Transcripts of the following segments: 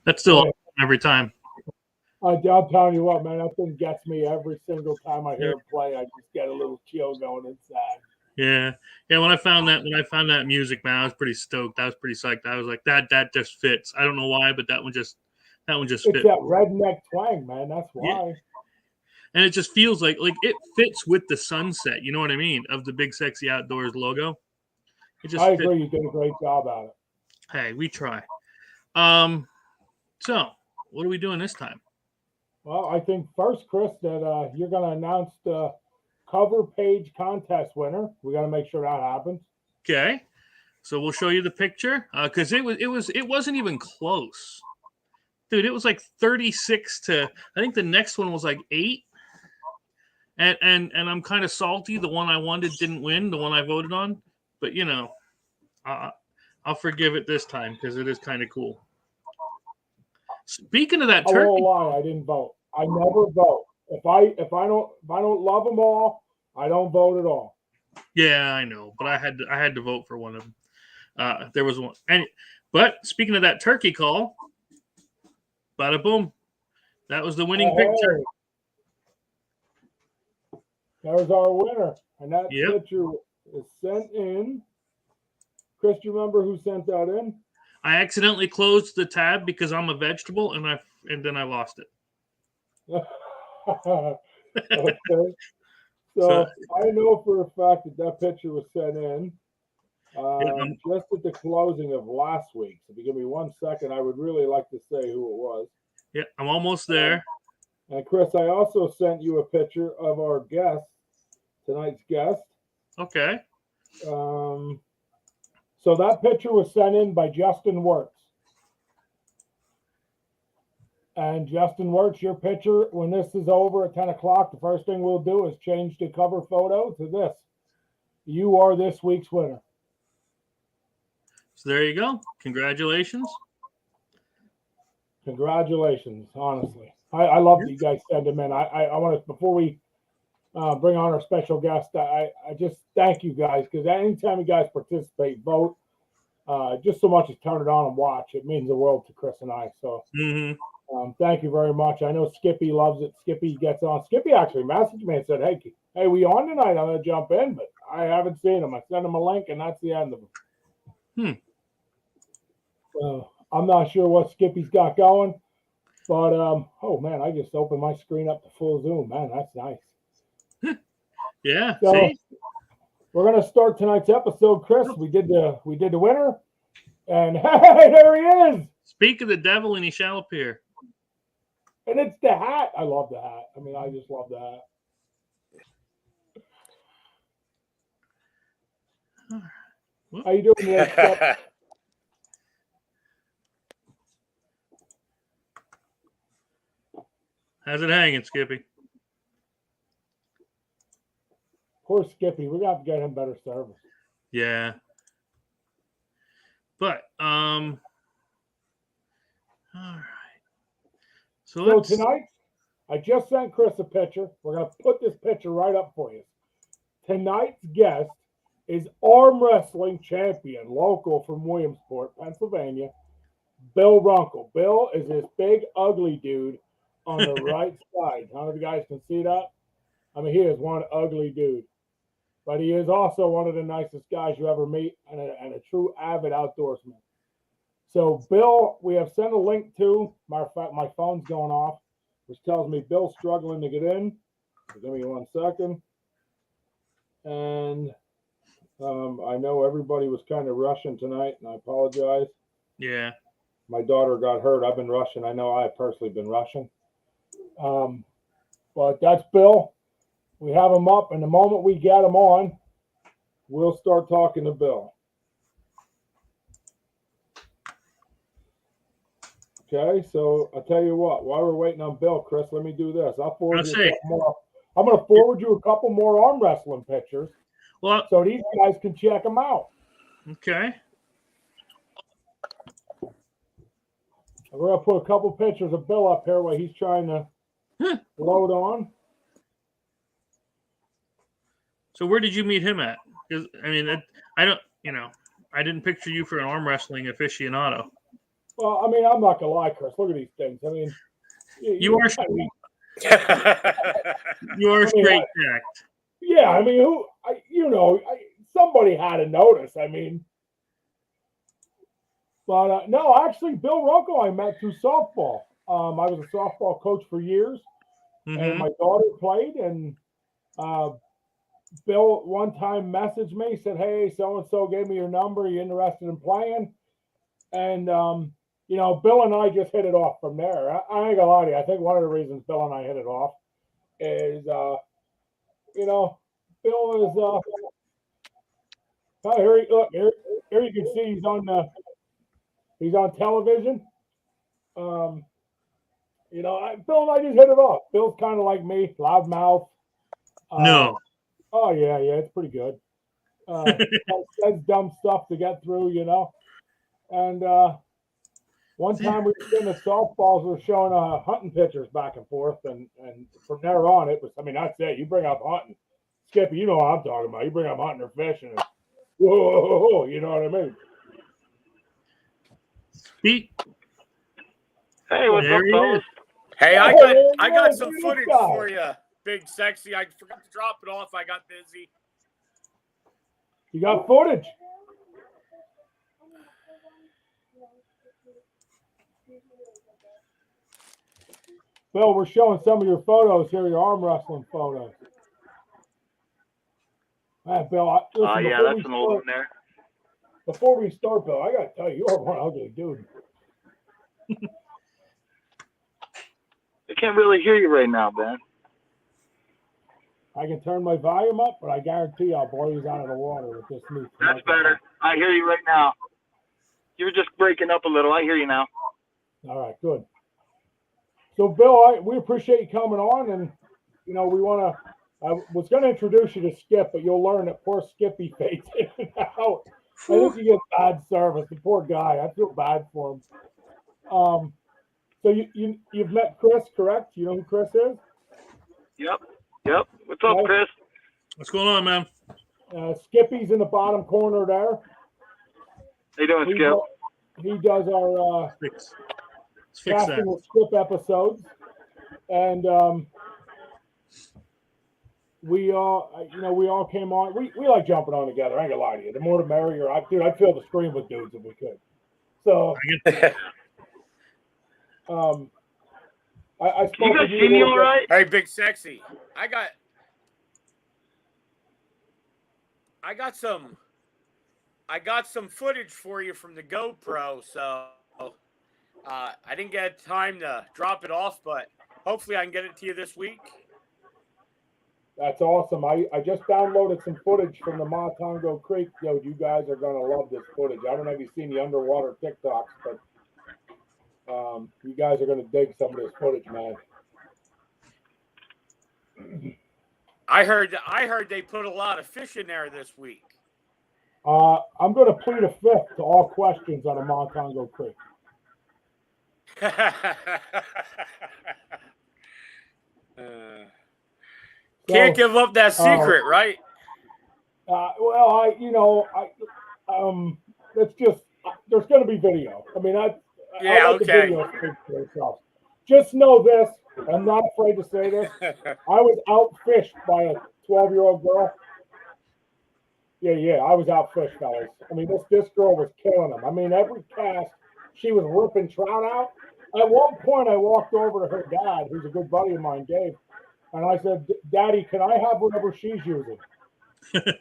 That's still awesome every time. I'm telling you what, man, that thing gets me every single time I hear him play. I just get a little chill going inside. Yeah. When I found that music, man, I was pretty stoked. I was pretty psyched. I was like, that just fits. I don't know why, but that one just It's fit. that redneck twang, man. That's Yeah. why. And it just feels like it fits with the sunset. You know what I mean? Of the Big Sexy Outdoors logo. It just I fits. agree. You did a great job at it. Hey, we try. So what are we doing this time? Well, I think first, Chris, that you're going to announce the cover page contest winner. We got to make sure that happens. Okay. So we'll show you the picture because it wasn't even close, dude. It was like 36 to, I think the next one was like 8. And I'm kind of salty. The one I wanted didn't win. The one I voted on, but I'll forgive it this time because it is kind of cool. Speaking of that I turkey, won't lie. I didn't vote. I never vote. If I don't love them all, I don't vote at all. yeah, I know, but I had to vote for one of them. There was one, but speaking of that turkey call, bada boom, that was the winning picture. There's our winner, and that Yep. picture is sent in. Chris, do you remember who sent that in? I accidentally closed the tab because I'm a vegetable, and then I lost it. Okay. So I know for a fact that picture was sent in just at the closing of last week. So if you give me 1 second, I would really like to say who it was. Yeah, I'm almost there. And Chris, I also sent you a picture of our guest, tonight's guest. Okay. So that picture was sent in by Justin Wirtz. And Justin Wirtz, your picture, when this is over at 10 o'clock, the first thing we'll do is change the cover photo to this. You are this week's winner. So there you go. Congratulations. Congratulations, honestly. I love that you guys send them in. I want to, before we bring on our special guest, I just thank you guys because anytime you guys participate, vote, just so much as turn it on and watch. It means the world to Chris and I. So thank you very much. I know Skippy loves it. Skippy gets on. Skippy actually messaged me and said, hey, we on tonight? I'm going to jump in, but I haven't seen him. I sent him a link, and that's the end of him. I'm not sure what Skippy's got going, but oh man, I just opened my screen up to full zoom. Man, that's nice. Yeah. So see? We're gonna start tonight's episode, Chris. We did the winner, and hey, there he is. Speak of the devil, and he shall appear. And it's the hat. I love the hat. I mean, I just love the hat. How you doing there, How's it hanging, Skippy? Poor Skippy. We're gonna have to get him better service. Yeah. But all right. So tonight, I just sent Chris a picture. We're gonna put this picture right up for you. Tonight's guest is arm wrestling champion, local from Williamsport, Pennsylvania, Bill Runkle. Bill is this big, ugly dude on the right side. I don't know if you guys can see that. I mean, he is one ugly dude. But he is also one of the nicest guys you ever meet and a true avid outdoorsman. So, Bill, we have sent a link to. Matter of fact, my phone's going off, which tells me Bill's struggling to get in. So give me 1 second. And I know everybody was kind of rushing tonight, and I apologize. Yeah. My daughter got hurt. I've been rushing. I know I've personally been rushing. But that's Bill. We have him up, and the moment we get him on, we'll start talking to Bill. Okay, so I'll tell you what. While we're waiting on Bill, Chris, let me do this. I'll forward you a couple more. I'm going to forward you a couple more arm wrestling pictures, so these guys can check them out. Okay. We're going to put a couple pictures of Bill up here while he's trying to load on. So where did you meet him at? Because I mean, I don't, I didn't picture you for an arm wrestling aficionado. Well, I mean, I'm not gonna lie, Chris. Look at these things. I mean, You are straight jacked. yeah. I mean, somebody had to notice. I mean, but no, actually, Bill Runkle I met through softball. I was a softball coach for years, and my daughter played, and Bill one time messaged me, said, "Hey, so and so gave me your number. Are you interested in playing?" And Bill and I just hit it off from there. I ain't gonna lie to you. I think one of the reasons Bill and I hit it off is, Bill is. Here you can see he's on television. Bill and I just hit it off. Bill's kind of like me, loudmouth. No. Oh yeah, it's pretty good. Says dumb stuff to get through, And one time we were sitting at softballs, we were showing hunting pictures back and forth, and from there on, it was. I mean, that's it. You bring up hunting, Skippy. You know what I'm talking about. You bring up hunting or fishing, and whoa, you know what I mean? Pete. Hey, what's up, fellas? Hey, I got some footage for you, Big Sexy. I forgot to drop it off. I got busy. You got footage? Bill, we're showing some of your photos here, your arm wrestling photos. Bill, yeah, that's an old one there. Before we start, Bill, I got to tell you, you're one ugly dude. I can't really hear you right now, Ben. I can turn my volume up, but I guarantee I'll blow you out of the water with this new. That's better. I hear you right now. You were just breaking up a little. I hear you now. All right, good. So, Bill, we appreciate you coming on, and we want to. I was going to introduce you to Skip, but you'll learn that poor Skippy fades in and out. I think he gets bad service. The poor guy. I feel bad for him. So you've met Chris, correct? You know who Chris is? Yep. What's up, Chris? What's going on, man? Skippy's in the bottom corner there. How you doing, Skip? He does our casting with Skip episodes, and we all came on. We like jumping on together. I ain't gonna lie to you. The more the merrier. I'd fill the screen with dudes if we could. So, I spoke. You guys see me all right? Hey, Big Sexy. I got some footage for you from the GoPro, so I didn't get time to drop it off, but hopefully I can get it to you this week. That's awesome. I just downloaded some footage from the Montongo Creek. You guys are gonna love this footage. I don't know if you've seen the underwater TikToks, but you guys are gonna dig some of this footage, man. I heard they put a lot of fish in there this week. I'm going to plead a fifth to all questions on a Montongo Creek. Can't give up that secret, right? It's just there's going to be video. I mean, I let the video speak for itself. Just know this. I'm not afraid to say this. I was outfished by a 12-year-old girl. Yeah, I was outfished, fellas. I mean, this girl was killing them. I mean, every cast, she was ripping trout out. At one point, I walked over to her dad, who's a good buddy of mine, Dave, and I said, "Daddy, can I have whatever she's using?" It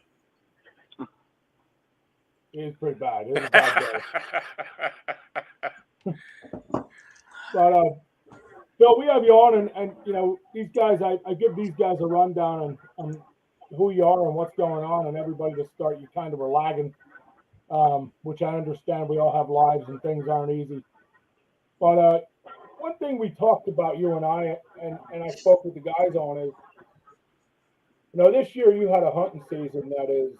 was pretty bad. It was a bad day. But Bill, we have you on, and these guys. I give these guys a rundown on who you are and what's going on, and everybody to start. You kind of were lagging, which I understand. We all have lives, and things aren't easy. But one thing we talked about, you and I, and I spoke with the guys on is, this year you had a hunting season that is,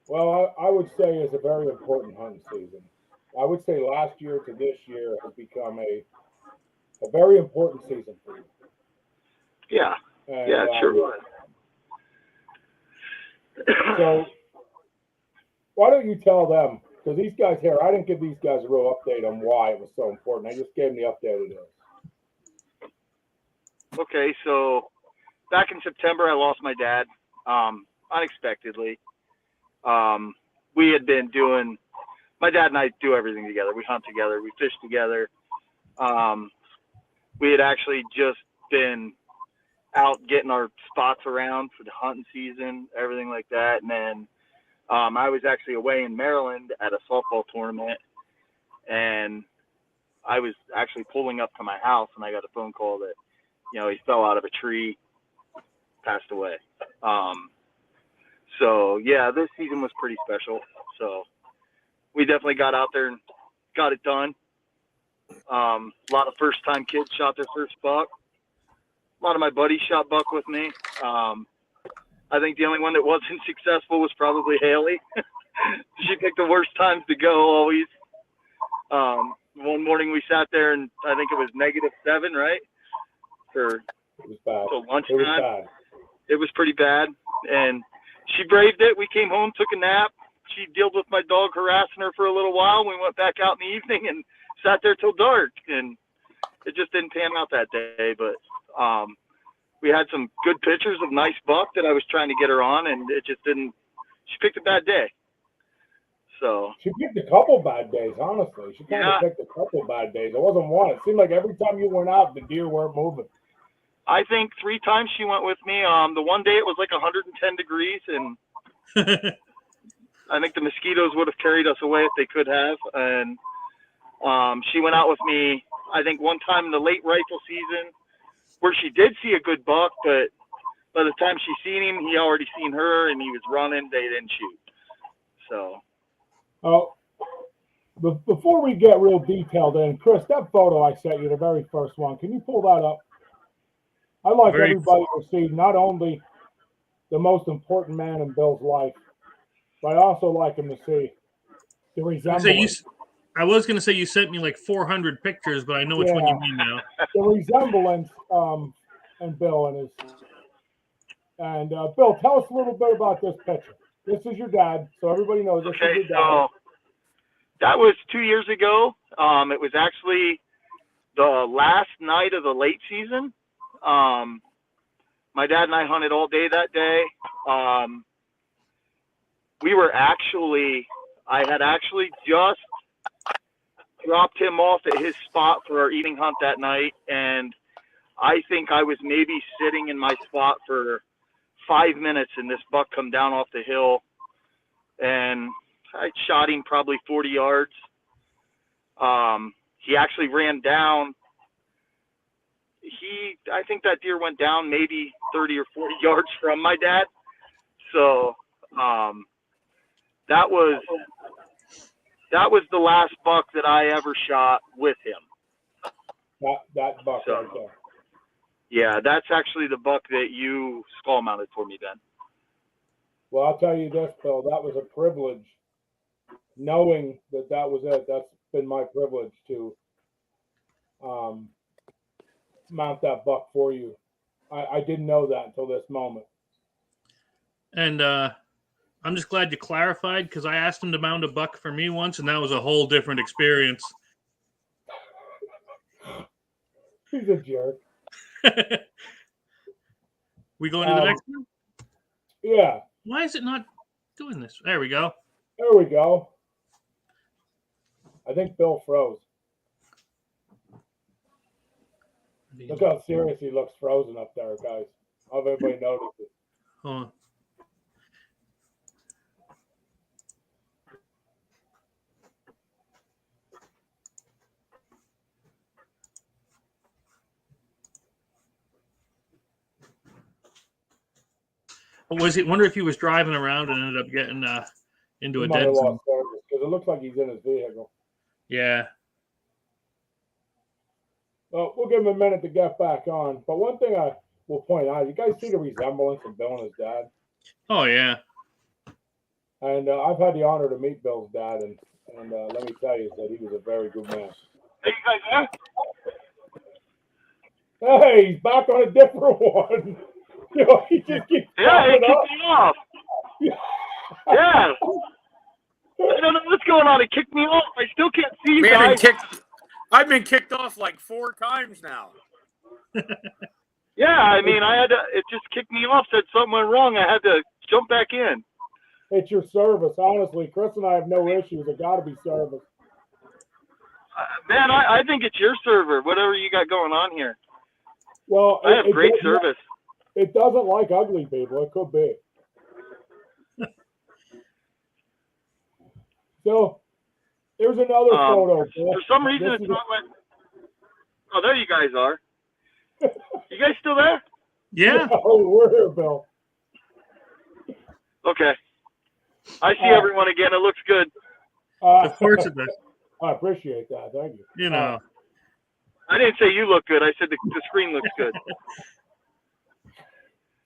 well, I would say is a very important hunting season. I would say last year to this year has become a very important season for you. Yeah. And, it sure was. So why don't you tell them because these guys here, I didn't give these guys a real update on why it was so important. I just gave them the update it is. Okay, so back in September, I lost my dad unexpectedly. We had been doing, my dad and I do everything together. We hunt together, we fish together. We had actually just been out getting our spots around for the hunting season, everything like that. And then I was actually away in Maryland at a softball tournament, and I was actually pulling up to my house, and I got a phone call that, you know, he fell out of a tree, passed away. So yeah, this season was pretty special. So we definitely got out there and got it done. A lot of first-time kids shot their first buck. A lot of my buddies shot buck with me. I think the only one that wasn't successful was probably Haley. She picked the worst times to go always. One morning we sat there and I think it was -7, right? It was bad. Till lunchtime. It was bad. It was pretty bad. And she braved it. We came home, took a nap. She dealt with my dog harassing her for a little while. We went back out in the evening and sat there till dark. And it just didn't pan out that day. But we had some good pictures of nice buck that I was trying to get her on, and it just didn't. She picked a bad day. So she picked a couple bad days, honestly. She kind of picked a couple bad days. It wasn't one. It seemed like every time you went out, the deer weren't moving. I think 3 times she went with me. The one day it was like 110 degrees, and I think the mosquitoes would have carried us away if they could have. And she went out with me, I think, one time in the late rifle season where she did see a good buck, but by the time she seen him, he already seen her, and he was running. They didn't shoot. So. Oh, before we get real detailed in, Chris, that photo I sent you, the very first one, can you pull that up? I'd like everybody to see not only the most important man in Bill's life, but I also like him to see the resemblance. I was going to say you sent me like 400 pictures, but I know which one you mean now. The resemblance in Bill and his. And Bill, tell us a little bit about this picture. This is your dad, so everybody knows this is your dad. So that was 2 years ago. It was actually the last night of the late season. My dad and I hunted all day that day. I had actually just dropped him off at his spot for our evening hunt that night, and I think I was maybe sitting in my spot for 5 minutes, and this buck come down off the hill, and I shot him probably 40 yards. He actually ran down. I think that deer went down maybe 30 or 40 yards from my dad. So that was the last buck that I ever shot with him. That buck right there. Yeah, that's actually the buck that you skull mounted for me, Ben. Well, I'll tell you this, Bill, that was a privilege. Knowing that was it, that's been my privilege to mount that buck for you. I didn't know that until this moment. And I'm just glad you clarified, because I asked him to mount a buck for me once, and that was a whole different experience. He's a jerk. We going to the next one? Yeah. Why is it not doing this? There we go. There we go. I think Bill froze. Look how serious he looks frozen up there, guys. I hope everybody noticed it. Hold on. Wonder if he was driving around and ended up getting into a dead zone. Because it looks like he's in his vehicle. Yeah. Well, we'll give him a minute to get back on. But one thing I will point out, you guys see the resemblance of Bill and his dad? Oh, yeah. And I've had the honor to meet Bill's dad, and let me tell you that he was a very good man. Hey, you guys there? Hey, he's back on a different one. You know, he just keeps he kicked me off. Yeah. I don't know what's going on. It kicked me off. I still can't see you Man, guys. I've been kicked off like 4 times now. Yeah, I mean, it just kicked me off, said something went wrong. I had to jump back in. It's your service, honestly. Chris and I have no issues. It got to be service. Man, I think it's your server, whatever you got going on here. Well, I have great service. It doesn't like ugly people. It could be. So, there's another photo. For some reason, it's not like. Oh, there you guys are. You guys still there? Yeah. Oh, we're here, Bill. Okay. I see everyone again. It looks good. Of course it does. I appreciate that. Thank you. You know. I didn't say you look good. I said the screen looks good.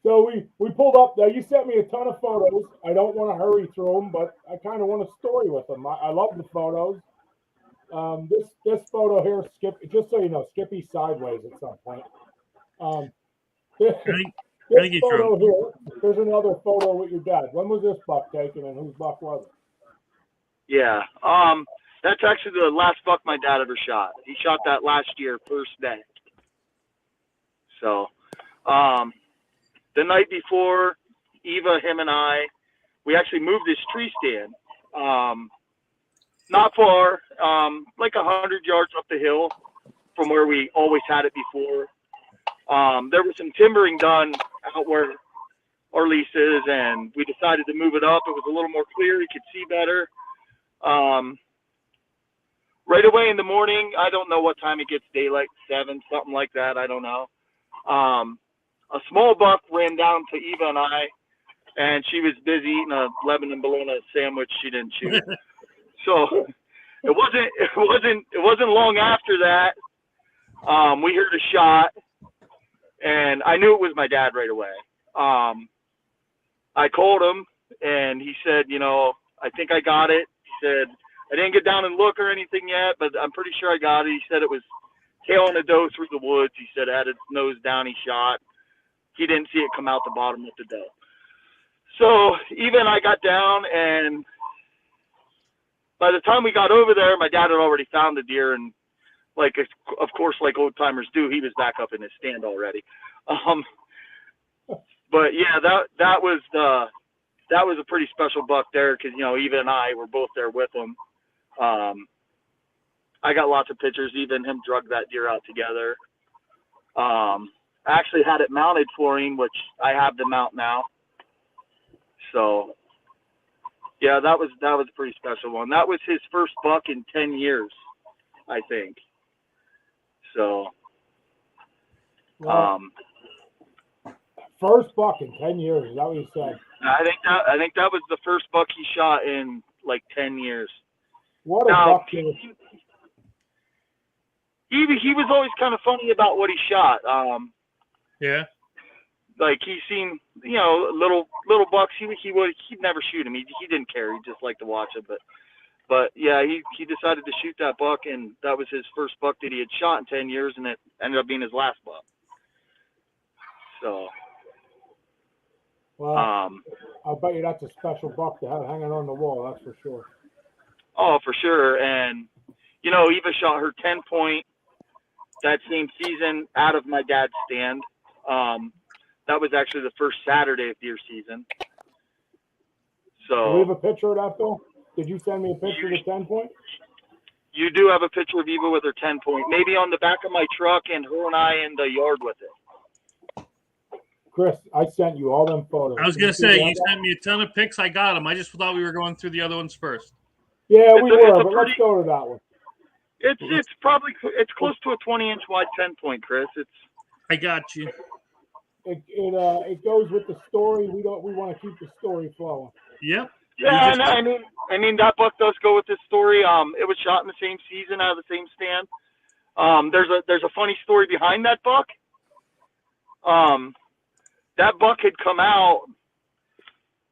So we pulled up. Now, you sent me a ton of photos. I don't want to hurry through them, but I kind of want a story with them. I love the photos. This photo here, just so you know, Skippy's sideways at some point. This photo here, there's another photo with your dad. When was this buck taken, and whose buck was it? Yeah. That's actually the last buck my dad ever shot. He shot that last year, first day. So, the night before, Eva, him, and I, we actually moved this tree stand. Not far, like 100 yards up the hill from where we always had it before. There was some timbering done out where our lease is, and we decided to move it up. It was a little more clear. You could see better. Right away in the morning, I don't know what time it gets daylight, 7, something like that. I don't know. A small buck ran down to Eva and I, and she was busy eating a Lebanon bologna sandwich she didn't shoot. So it wasn't long after that. We heard a shot, and I knew it was my dad right away. I called him, and he said, I think I got it. He said, I didn't get down and look or anything yet, but I'm pretty sure I got it. He said it was tailing a doe through the woods. He said it had its nose down. He shot. He didn't see it come out the bottom with the doe. So Eva and I got down, and by the time we got over there, my dad had already found the deer, and of course, like old timers do, he was back up in his stand already. But yeah, that was a pretty special buck there because Eva and I were both there with him. I got lots of pictures. Eva and him drug that deer out together. I actually had it mounted for him, which I have the mount now. So yeah, that was a pretty special one. That was his first buck in 10 years, I think. So, first buck in 10 years. Is that what you said? I think that was the first buck he shot in like 10 years. What a buck! He was always kind of funny about what he shot. Yeah. Like he seen, little bucks. He'd never shoot him. He didn't care. He just liked to watch it. But yeah, he decided to shoot that buck, and that was his first buck that he had shot in 10 years, and it ended up being his last buck. So. Well, I bet you that's a special buck to have hanging on the wall. That's for sure. Oh, for sure. And Eva shot her 10-point that same season out of my dad's stand. That was actually the first Saturday of deer season. So. Do we have a picture of that, Bill? Did you send me a picture of the 10-point? You do have a picture of Eva with her 10-point, maybe on the back of my truck, and her and I in the yard with it. Chris, I sent you all them photos. I was going to say, you sent me a ton of pics. I got them. I just thought we were going through the other ones first. Yeah, we were, but let's go to that one. It's close to a 20-inch wide 10-point, Chris. I got you. It goes with the story. We want to keep the story flowing. Yep. Yeah, I mean that buck does go with this story. It was shot in the same season out of the same stand. There's a funny story behind that buck. That buck had come out.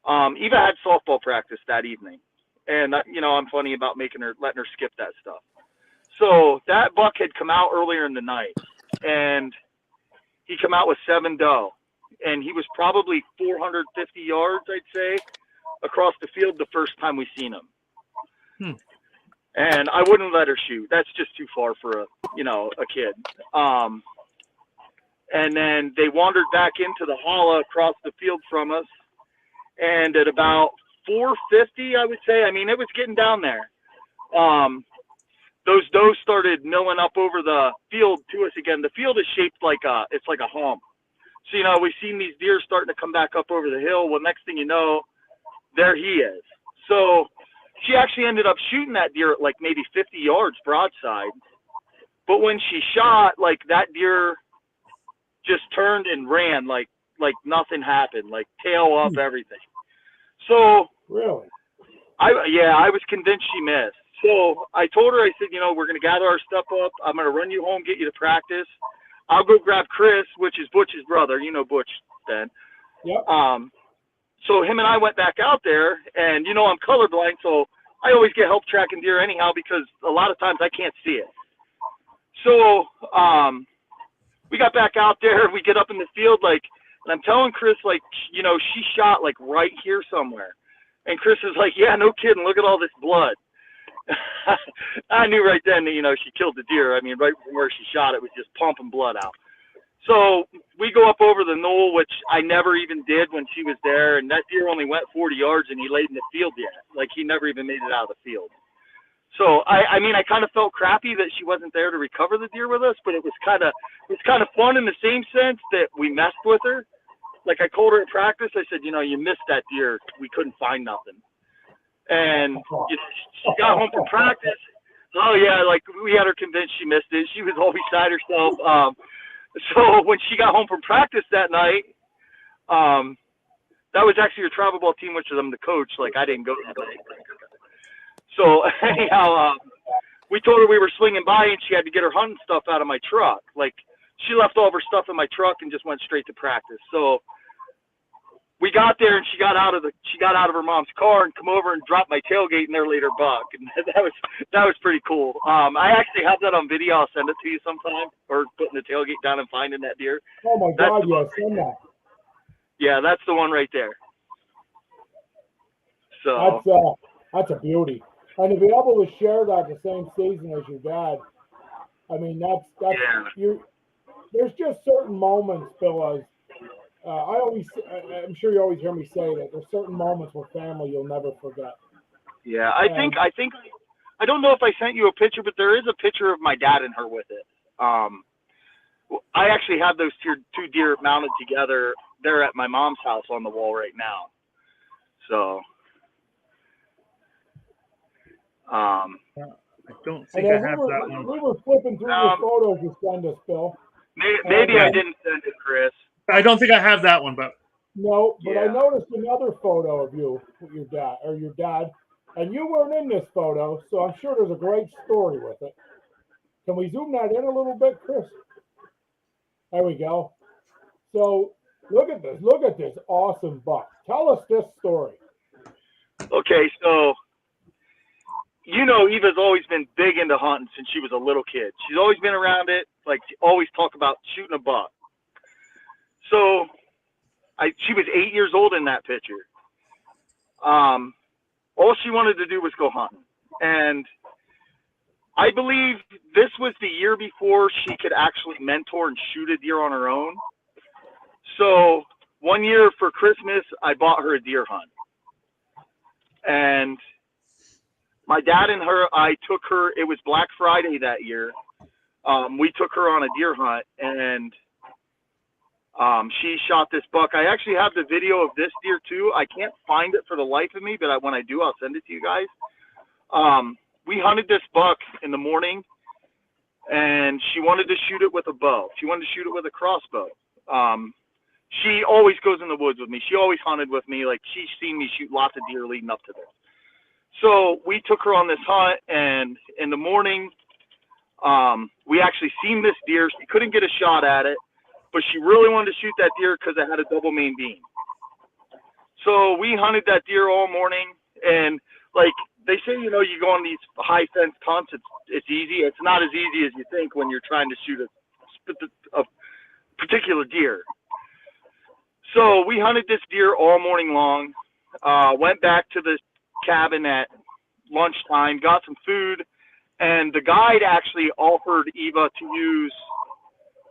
Eva had softball practice that evening, and I'm funny about letting her skip that stuff. So that buck had come out earlier in the night, and he come out with 7 doe, and he was probably 450 yards, I'd say, across the field the first time we seen him. And I wouldn't let her shoot. That's just too far for a kid. And then they wandered back into the hollow across the field from us. And at about 4:50, I would say, I mean, it was getting down there. Those does started milling up over the field to us again. The field is shaped it's like a hump. So, we've seen these deer starting to come back up over the hill. Well, next thing you know, there he is. So she actually ended up shooting that deer at like maybe 50 yards broadside. But when she shot, like that deer just turned and ran like nothing happened, like tail up, everything. So really, I was convinced she missed. So I told her, I said, we're going to gather our stuff up. I'm going to run you home, get you to practice. I'll go grab Chris, which is Butch's brother. You know Butch, then. Yep. So him and I went back out there, and I'm colorblind, so I always get help tracking deer anyhow because a lot of times I can't see it. So we got back out there. We get up in the field, and I'm telling Chris, she shot right here somewhere. And Chris is like, yeah, no kidding. Look at all this blood. I knew right then that, she killed the deer. I mean, right from where she shot, it was just pumping blood out. So we go up over the knoll, which I never even did when she was there. And that deer only went 40 yards and he laid in the field yet. He never even made it out of the field. So, I mean, I kind of felt crappy that she wasn't there to recover the deer with us, but it was kind of fun in the same sense that we messed with her. I told her at practice, I said, you missed that deer. We couldn't find nothing. And she got home from practice. Oh, yeah, we had her convinced she missed it. She was all beside herself. So when she got home from practice that night, that was actually her travel ball team, which is I'm the coach. I didn't go that night. So anyhow, we told her we were swinging by and she had to get her hunting stuff out of my truck. She left all of her stuff in my truck and just went straight to practice. So we got there and she got out of her mom's car and come over and dropped my tailgate and there laid her buck. And that was pretty cool. I actually have that on video. I'll send it to you sometime, or putting the tailgate down and finding that deer. Oh my God, yes, send that. Yeah, that's the one right there. So that's a beauty. And to be able to share that the same season as your dad, I mean, that's yeah. There's just certain moments, Bill, I'm sure you always hear me say that there's certain moments with family you'll never forget. Yeah, I think I don't know if I sent you a picture, but there is a picture of my dad and her with it. I actually have those two deer mounted together. They're at my mom's house on the wall right now. So I don't think I have that one. We were flipping through your photos you sent us, Bill. Maybe I didn't send it, Chris. I don't think I have that one, but no. But yeah. I noticed another photo of you with your dad, and you weren't in this photo, so I'm sure there's a great story with it. Can we zoom that in a little bit, Chris? There we go. So look at this awesome buck. Tell us this story. Okay, so Eva's always been big into hunting since she was a little kid. She's always been around it. Always talk about shooting a buck. So she was 8 years old in that picture. All she wanted to do was go hunting. And I believe this was the year before she could actually mentor and shoot a deer on her own. So one year for Christmas, I bought her a deer hunt. And my dad and her, I took her, it was Black Friday that year. We took her on a deer hunt, and she shot this buck. I actually have the video of this deer too. I can't find it for the life of me, but when I do, I'll send it to you guys. We hunted this buck in the morning, and she wanted to shoot it with a bow. She wanted to shoot it with a crossbow. She always goes in the woods with me. She always hunted with me. She's seen me shoot lots of deer leading up to this. So we took her on this hunt, and in the morning, we actually seen this deer. She couldn't get a shot at it, but she really wanted to shoot that deer because it had a double main beam. So we hunted that deer all morning, and they say, you go on these high fence hunts, it's easy. It's not as easy as you think when you're trying to shoot a particular deer. So we hunted this deer all morning long, went back to the cabin at, lunchtime, got some food, and the guide actually offered Eva to use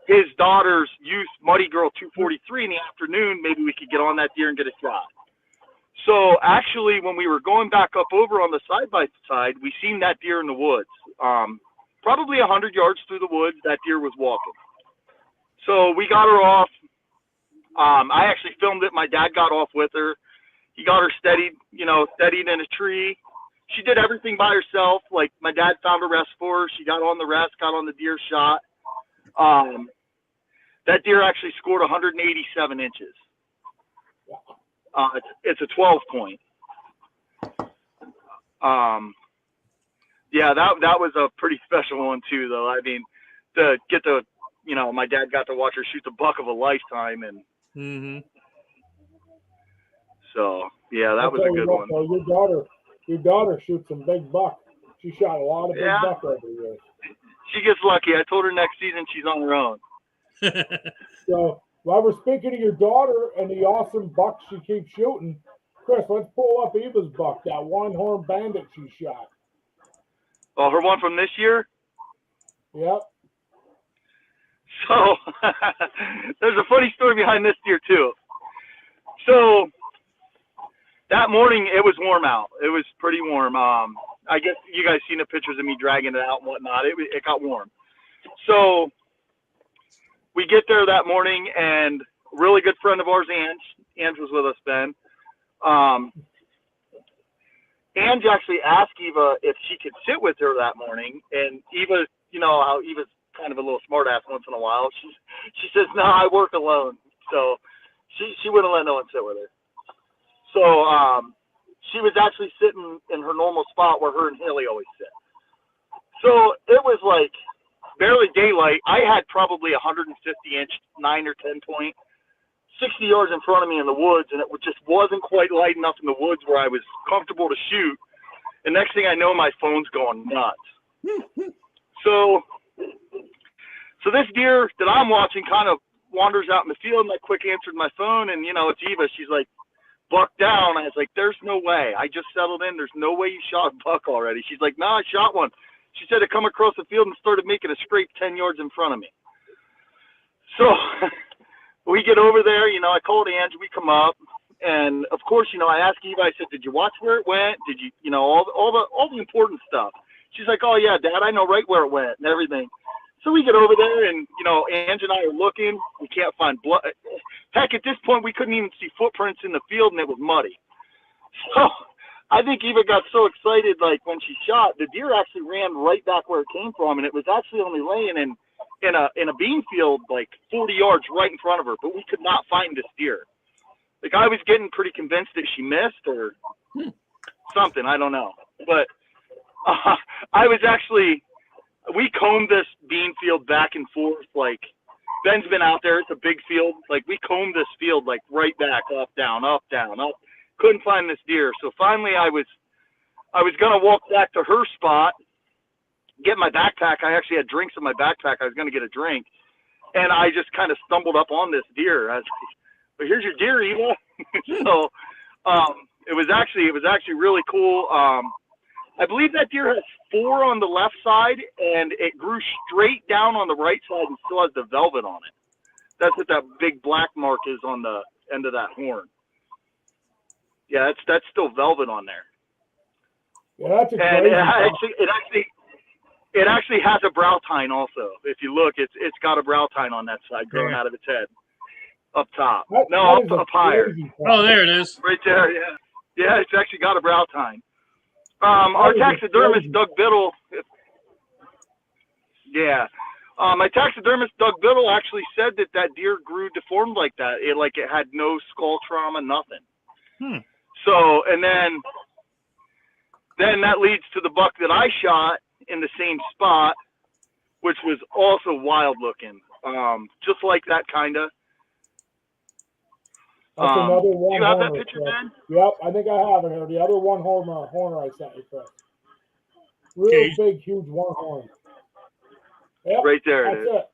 his daughter's youth Muddy Girl 243 in the afternoon. Maybe we could get on that deer and get a shot. So actually, when we were going back up over on the side-by-side, we seen that deer in the woods. Probably 100 yards through the woods, that deer was walking. So we got her off. I actually filmed it. My dad got off with her. He got her steadied in a tree. She did everything by herself. Like, my dad found a rest for her. She got on the rest, got on the deer shot. That deer actually scored 187 inches. It's a 12 point. Yeah, that was a pretty special one too, though. I mean, to get to, my dad got to watch her shoot the buck of a lifetime, and so yeah, that was a good one. Your daughter shoots some big buck. She shot a lot of big buck over the years. She gets lucky. I told her next season she's on her own. So while we're speaking of your daughter and the awesome buck she keeps shooting, Chris, let's pull up Eva's buck, that one-horn bandit she shot. Oh, her one from this year? Yep. So there's a funny story behind this deer too. So that morning it was warm out. It was pretty warm. I guess you guys seen the pictures of me dragging it out and whatnot. It got warm. So we get there that morning, and a really good friend of ours, Ange was with us then. Ange actually asked Eva if she could sit with her that morning, and Eva, how Eva's kind of a little smart ass once in a while. She says, "No, I work alone." So she wouldn't let no one sit with her. So she was actually sitting in her normal spot where her and Haley always sit. So it was like barely daylight. I had probably 150-inch 9 or 10 point, 60 yards in front of me in the woods, and it just wasn't quite light enough in the woods where I was comfortable to shoot. And next thing I know, my phone's going nuts. So this deer that I'm watching kind of wanders out in the field, and I quick answered my phone, and it's Eva. She's like, "Buck down." I was like, "There's no way. I just settled in. There's no way you shot a buck already." She's like, "No, I shot one." She said it come across the field and started making a scrape 10 yards in front of me. So we get over there, I called Ange, we come up, and of course, I asked Eva, I said, "Did you watch where it went? Did you, all the important stuff?" She's like, "Oh yeah, Dad, I know right where it went and everything." So we get over there, and Ange and I are looking. We can't find blood. Heck, at this point, we couldn't even see footprints in the field, and it was muddy. So I think Eva got so excited, like when she shot, the deer actually ran right back where it came from, and it was actually only laying in a bean field like 40 yards right in front of her. But we could not find this deer. Like, I was getting pretty convinced that she missed or something. I don't know, but we combed this bean field back and forth. Like, Ben's been out there. It's a big field. Like, we combed this field like right back, up, down, up, down, up. Couldn't find this deer. So finally I was gonna walk back to her spot, get my backpack. I actually had drinks in my backpack. I was gonna get a drink, and I just kind of stumbled up on this deer. I was like, "But here's your deer, Eva." So it was actually really cool. I believe that deer has 4 on the left side, and it grew straight down on the right side and still has the velvet on it. That's what that big black mark is on the end of that horn. Yeah, that's still velvet on there. Yeah, that's a and crazy it actually has a brow tine also. If you look, it's got a brow tine on that side growing out of its head, up top. Up higher. Oh, there it is. Right there. Yeah, yeah, it's actually got a brow tine. Our taxidermist Doug Biddle. Yeah. My taxidermist Doug Biddle actually said that deer grew deformed like that. It had no skull trauma, nothing. So, and then that leads to the buck that I shot in the same spot, which was also wild looking. Just like that, kind of. That's another one. Do you have that picture, Ben? Yep, I think I have it here. The other one horner I sent you, Chris. Real big, huge one horn. Yep, right there it is.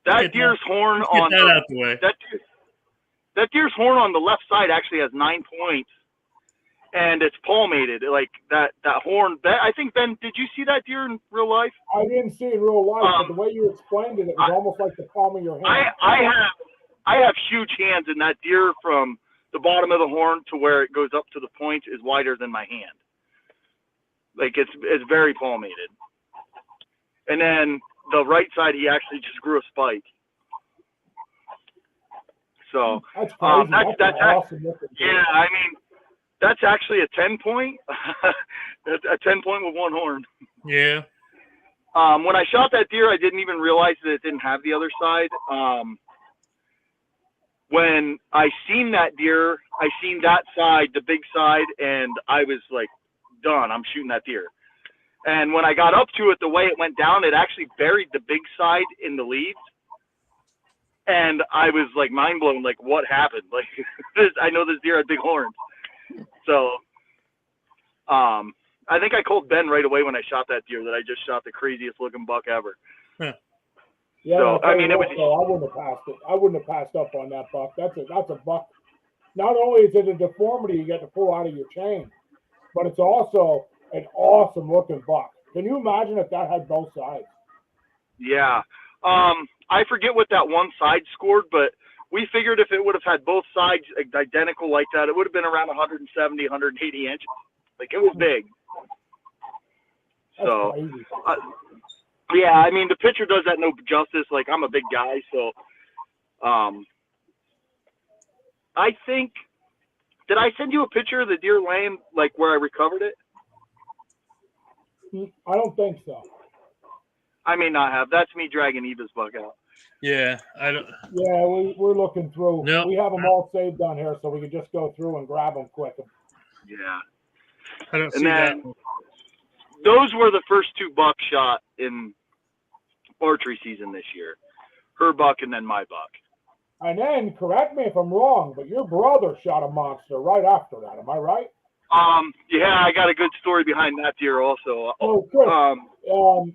That deer's horn on that deer's horn on the left side actually has 9 points, and it's palmated. Like that horn. I think, Ben, did you see that deer in real life? I didn't see it in real life, but the way you explained it, it was almost like the palm of your hand. I have huge hands, and that deer from the bottom of the horn to where it goes up to the point is wider than my hand. Like it's very palmated. And then the right side, he actually just grew a spike. So that's crazy. That's awesome. Yeah, I mean, that's actually a 10-point. A 10-point with one horn. Yeah. When I shot that deer, I didn't even realize that it didn't have the other side. When I seen that deer, I seen that side, the big side, and I was like, done. I'm shooting that deer. And when I got up to it, the way it went down, it actually buried the big side in the leaves. And I was like mind blown, like what happened? Like I know this deer had big horns. So I think I called Ben right away when I shot that deer that I just shot the craziest looking buck ever. Yeah, so, I mean, I wouldn't have passed it. I wouldn't have passed up on that buck. That's a buck. Not only is it a deformity you get to pull out of your chain, but it's also an awesome looking buck. Can you imagine if that had both sides? Yeah. I forget what that one side scored, but we figured if it would have had both sides identical like that, it would have been around 170, 180 inches. Like it was big. That's so, crazy. Yeah, I mean, the picture does that no justice. Like I'm a big guy, so I think, did I send you a picture of the deer laying like where I recovered it? I don't think so. I may not have. That's me dragging Eva's buck out. Yeah, I don't. Yeah, we're looking through. Nope. We have them all saved on here, so we can just go through and grab them quick. Yeah. I don't see that. Those were the first two bucks shot in archery season this year. Her buck and then my buck. And then, correct me if I'm wrong, but your brother shot a monster right after that. Am I right? Yeah, I got a good story behind that deer also. Oh, Chris,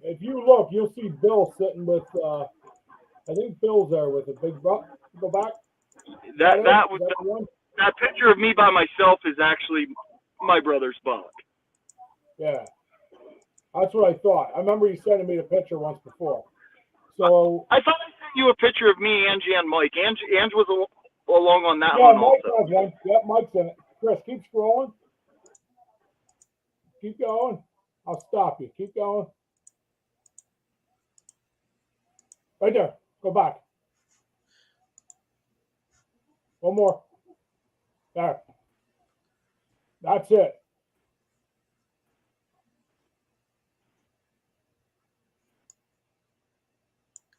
if you look, you'll see Bill sitting with, I think Bill's there with a big buck. Go back. That picture of me by myself is actually my brother's buck. Yeah, that's what I thought. I remember you sending me the picture once before. So I thought I sent you a picture of me, Angie, and Mike. Angie was along on that one Mike also. Has one. Yep, Mike's in it. Chris, keep scrolling. Keep going. I'll stop you. Keep going. Right there. Go back. One more. There. That's it.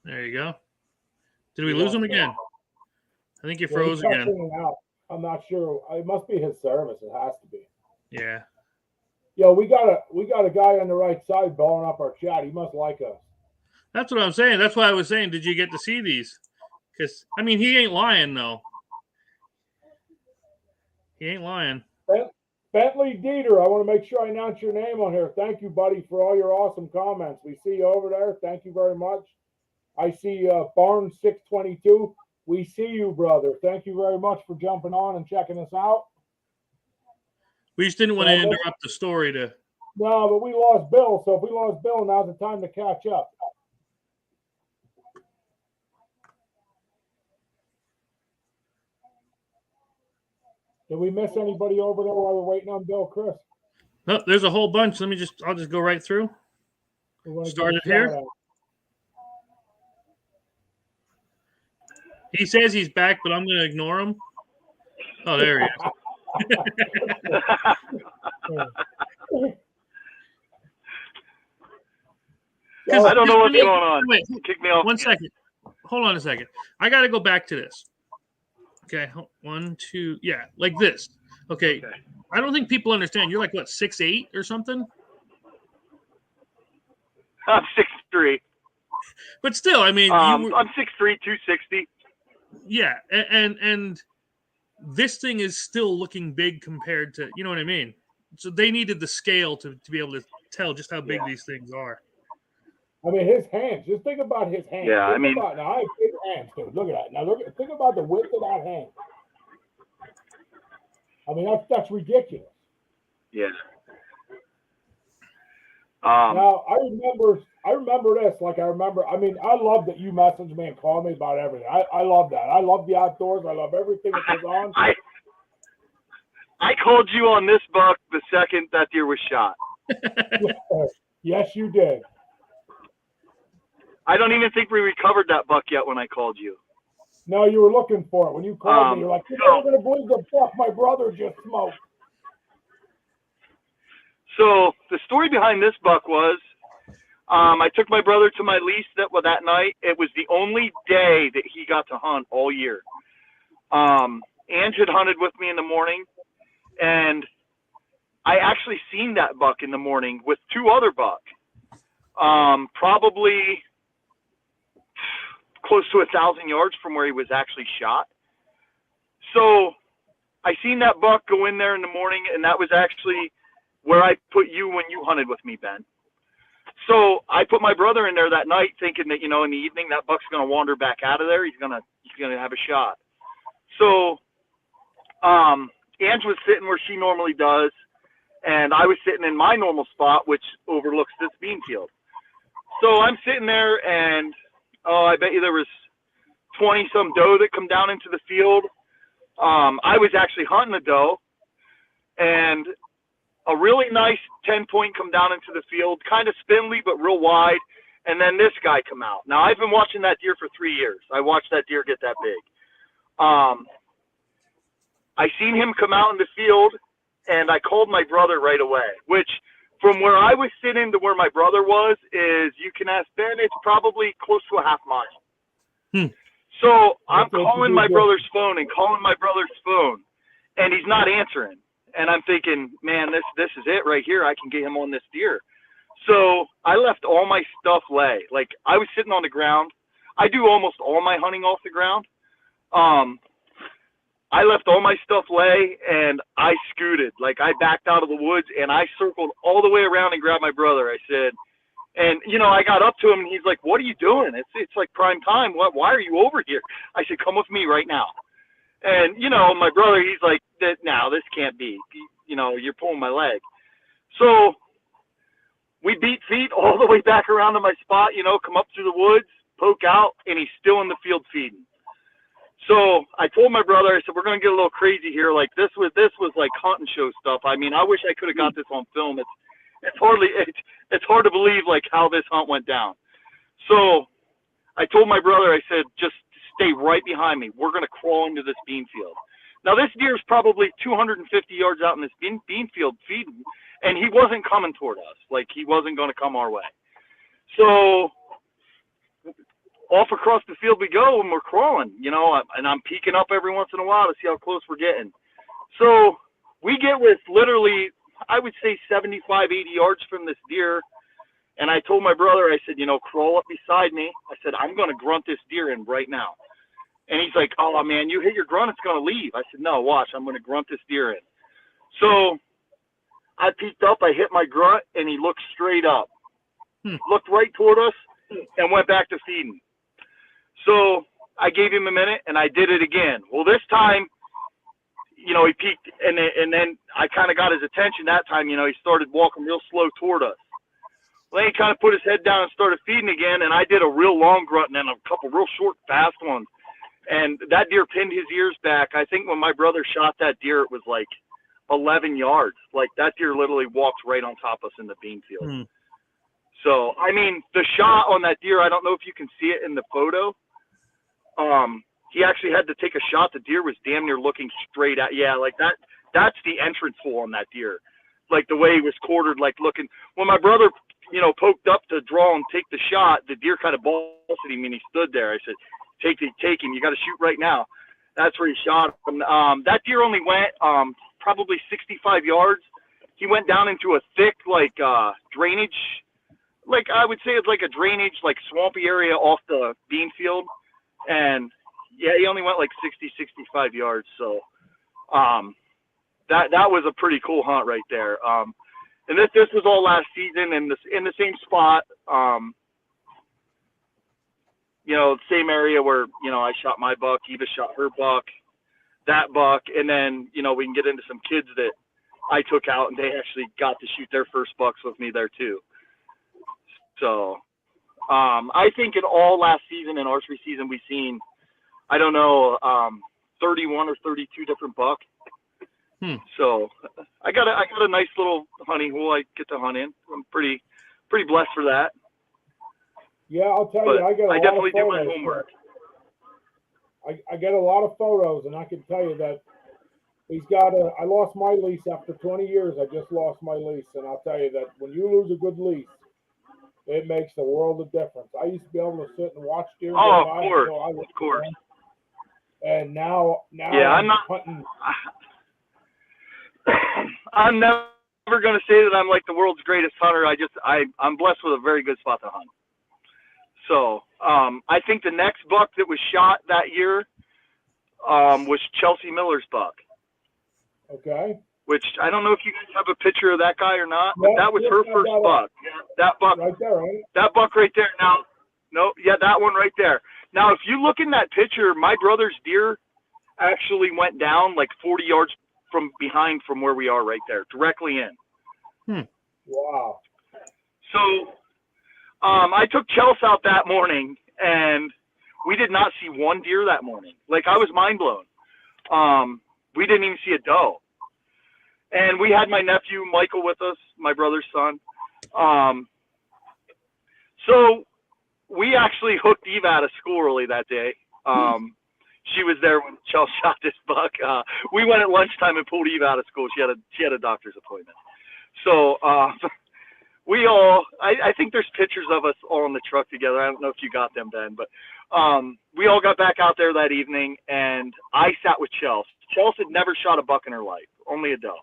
There you go. Did we lose him again? I think he froze again. Out. I'm not sure. It must be his service. It has to be. Yeah. Yo, we got a guy on the right side blowing up our chat. He must like us. That's what I'm saying. That's why I was saying, did you get to see these? Because, I mean, he ain't lying, though. He ain't lying. Bentley Dieter, I want to make sure I announce your name on here. Thank you, buddy, for all your awesome comments. We see you over there. Thank you very much. I see Barnes 622. We see you, brother. Thank you very much for jumping on and checking us out. We just didn't want to interrupt the story to. No, but we lost Bill. So if we lost Bill, now's the time to catch up. Did we miss anybody over there while we're waiting on Bill, Chris? Oh, there's a whole bunch. I'll just go right through. Start it here. He says he's back, but I'm going to ignore him. Oh, there he is. I don't know what's going on. Wait, kick me off. 1 second. Hold on a second. I got to go back to this. Okay, 1, 2, yeah, like this. Okay, I don't think people understand. You're like what, 6'8" or something? I'm 6'3". But still, I mean, I'm 6'3", 260. Yeah, and this thing is still looking big compared to, you know what I mean? So they needed the scale to be able to tell just how big these things are. I mean, his hands. Just think about his hands. Yeah, I mean, now I have big hands, dude. Look at that. Now think about the width of that hand. I mean, that's ridiculous. Yeah. Now I remember this. Like I mean, I love that you message me and call me about everything. I love that. I love the outdoors. I love everything that goes on. I called you on this buck the second that deer was shot. Yes, you did. I don't even think we recovered that buck yet when I called you. No, you were looking for it. When you called me, you're like, you're never going to believe the buck my brother just smoked. So the story behind this buck was I took my brother to my lease that night. It was the only day that he got to hunt all year. Ange had hunted with me in the morning, and I actually seen that buck in the morning with two other buck, probably close to 1,000 yards from where he was actually shot. So I seen that buck go in there in the morning, and that was actually where I put you when you hunted with me, Ben. So I put my brother in there that night thinking that, in the evening that buck's going to wander back out of there. He's going to have a shot. So Ange was sitting where she normally does, and I was sitting in my normal spot, which overlooks this bean field. So I'm sitting there, and I bet you there was 20-some doe that come down into the field. I was actually hunting a doe, and a really nice 10-point come down into the field, kind of spindly but real wide, and then this guy come out. Now, I've been watching that deer for 3 years. I watched that deer get that big. I seen him come out in the field, and I called my brother right away, which from where I was sitting to where my brother was is, you can ask Ben, it's probably close to a half mile. So I'm calling my brother's phone, and he's not answering. And I'm thinking, man, this is it right here. I can get him on this deer. So I left all my stuff lay. Like, I was sitting on the ground. I do almost all my hunting off the ground. I left all my stuff lay, and I scooted. Like, I backed out of the woods, and I circled all the way around and grabbed my brother. I said, and, I got up to him, and he's like, what are you doing? It's like prime time. Why are you over here? I said, come with me right now. And, my brother, he's like, no, this can't be. You're pulling my leg. So we beat feet all the way back around to my spot, come up through the woods, poke out, and he's still in the field feeding. So I told my brother, I said, we're going to get a little crazy here. Like, this was like hunting show stuff. I mean, I wish I could have got this on film. It's hard to believe, like, how this hunt went down. So I told my brother, I said, just stay right behind me. We're going to crawl into this bean field. Now, this deer is probably 250 yards out in this bean field feeding, and he wasn't coming toward us. Like, he wasn't going to come our way. So off across the field we go, and we're crawling, and I'm peeking up every once in a while to see how close we're getting. So we get with literally, I would say 75, 80 yards from this deer. And I told my brother, I said, crawl up beside me. I said, I'm going to grunt this deer in right now. And he's like, oh, man, you hit your grunt, it's going to leave. I said, no, watch, I'm going to grunt this deer in. So I peeked up, I hit my grunt, and he looked straight up. Looked right toward us and went back to feeding. So I gave him a minute, and I did it again. Well, this time, he peeked, and then I kind of got his attention that time. He started walking real slow toward us. Well, then he kind of put his head down and started feeding again, and I did a real long grunt and then a couple real short, fast ones. And that deer pinned his ears back. I think when my brother shot that deer, it was like 11 yards. Like, that deer literally walked right on top of us in the bean field. So, I mean, the shot on that deer, I don't know if you can see it in the photo. He actually had to take a shot. The deer was damn near looking straight at. Yeah, like that. That's the entrance hole on that deer. Like, the way he was quartered, like looking. When my brother, poked up to draw and take the shot, the deer kind of bolted him, and he stood there. I said, take him. You got to shoot right now. That's where he shot him. That deer only went probably 65 yards. He went down into a thick, like, drainage. Like, I would say it's like a drainage, like, swampy area off the bean field. And, yeah, he only went like 60, 65 yards. So that was a pretty cool hunt right there. And this was all last season in the same spot, same area where, I shot my buck, Eva shot her buck, that buck. And then, we can get into some kids that I took out, and they actually got to shoot their first bucks with me there too. So I think in all last season and archery season we've seen, I don't know, 31 or 32 different buck. So I got a nice little hunting hole I get to hunt in. I'm pretty blessed for that. Yeah, I'll tell you, I definitely do my photos. homework. I get a lot of photos, and I can tell you that he's got I lost my lease after 20 years. I just lost my lease, and I'll tell you that when you lose a good lease, it makes the world of difference. I used to be able to sit and watch deer. Oh, of course. And now yeah, I'm not hunting. I'm never going to say that I'm like the world's greatest hunter. I'm blessed with a very good spot to hunt. So I think the next buck that was shot that year was Chelsea Miller's buck. Okay. Which I don't know if you guys have a picture of that guy or not, but that was her first buck. That buck right there, right? That buck right there. Now, no, yeah, that one right there. Now, if you look in that picture, my brother's deer actually went down like 40 yards from behind from where we are right there, directly in. Wow. So I took Chelsea out that morning, and we did not see one deer that morning. Like, I was mind blown. We didn't even see a doe. And we had my nephew Michael with us, my brother's son. So we actually hooked Eva out of school early that day. She was there when Chelsea shot this buck. We went at lunchtime and pulled Eva out of school. She had a doctor's appointment. So we all, I think there's pictures of us all in the truck together. I don't know if you got them, Ben, but we all got back out there that evening, and I sat with Chelsea. Chelsea had never shot a buck in her life, only a doe.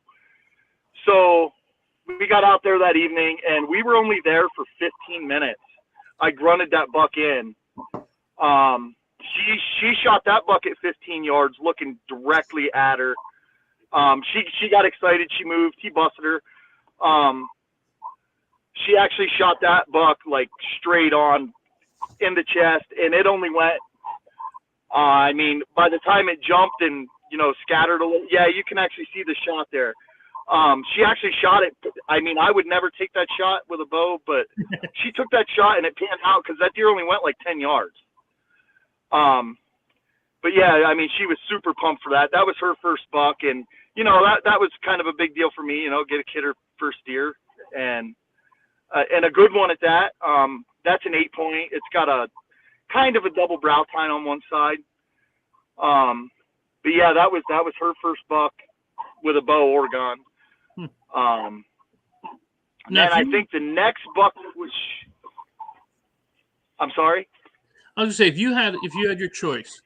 So we got out there that evening, and we were only there for 15 minutes. I grunted that buck in. She shot that buck at 15 yards, looking directly at her. She got excited. She moved. He busted her. She actually shot that buck like straight on in the chest, and it only went. I mean, by the time it jumped and scattered a little, yeah, you can actually see the shot there. She actually shot it. I mean, I would never take that shot with a bow, but she took that shot and it panned out because that deer only went like 10 yards. But yeah, I mean, she was super pumped for that. That was her first buck, and that was kind of a big deal for me. Get a kid her first deer, and a good one at that. That's an 8-point. It's got a kind of a double brow tine on one side. But yeah, that was her first buck with a bow or gun. And I think the next buck was. I'm sorry. I was gonna say if you had your choice,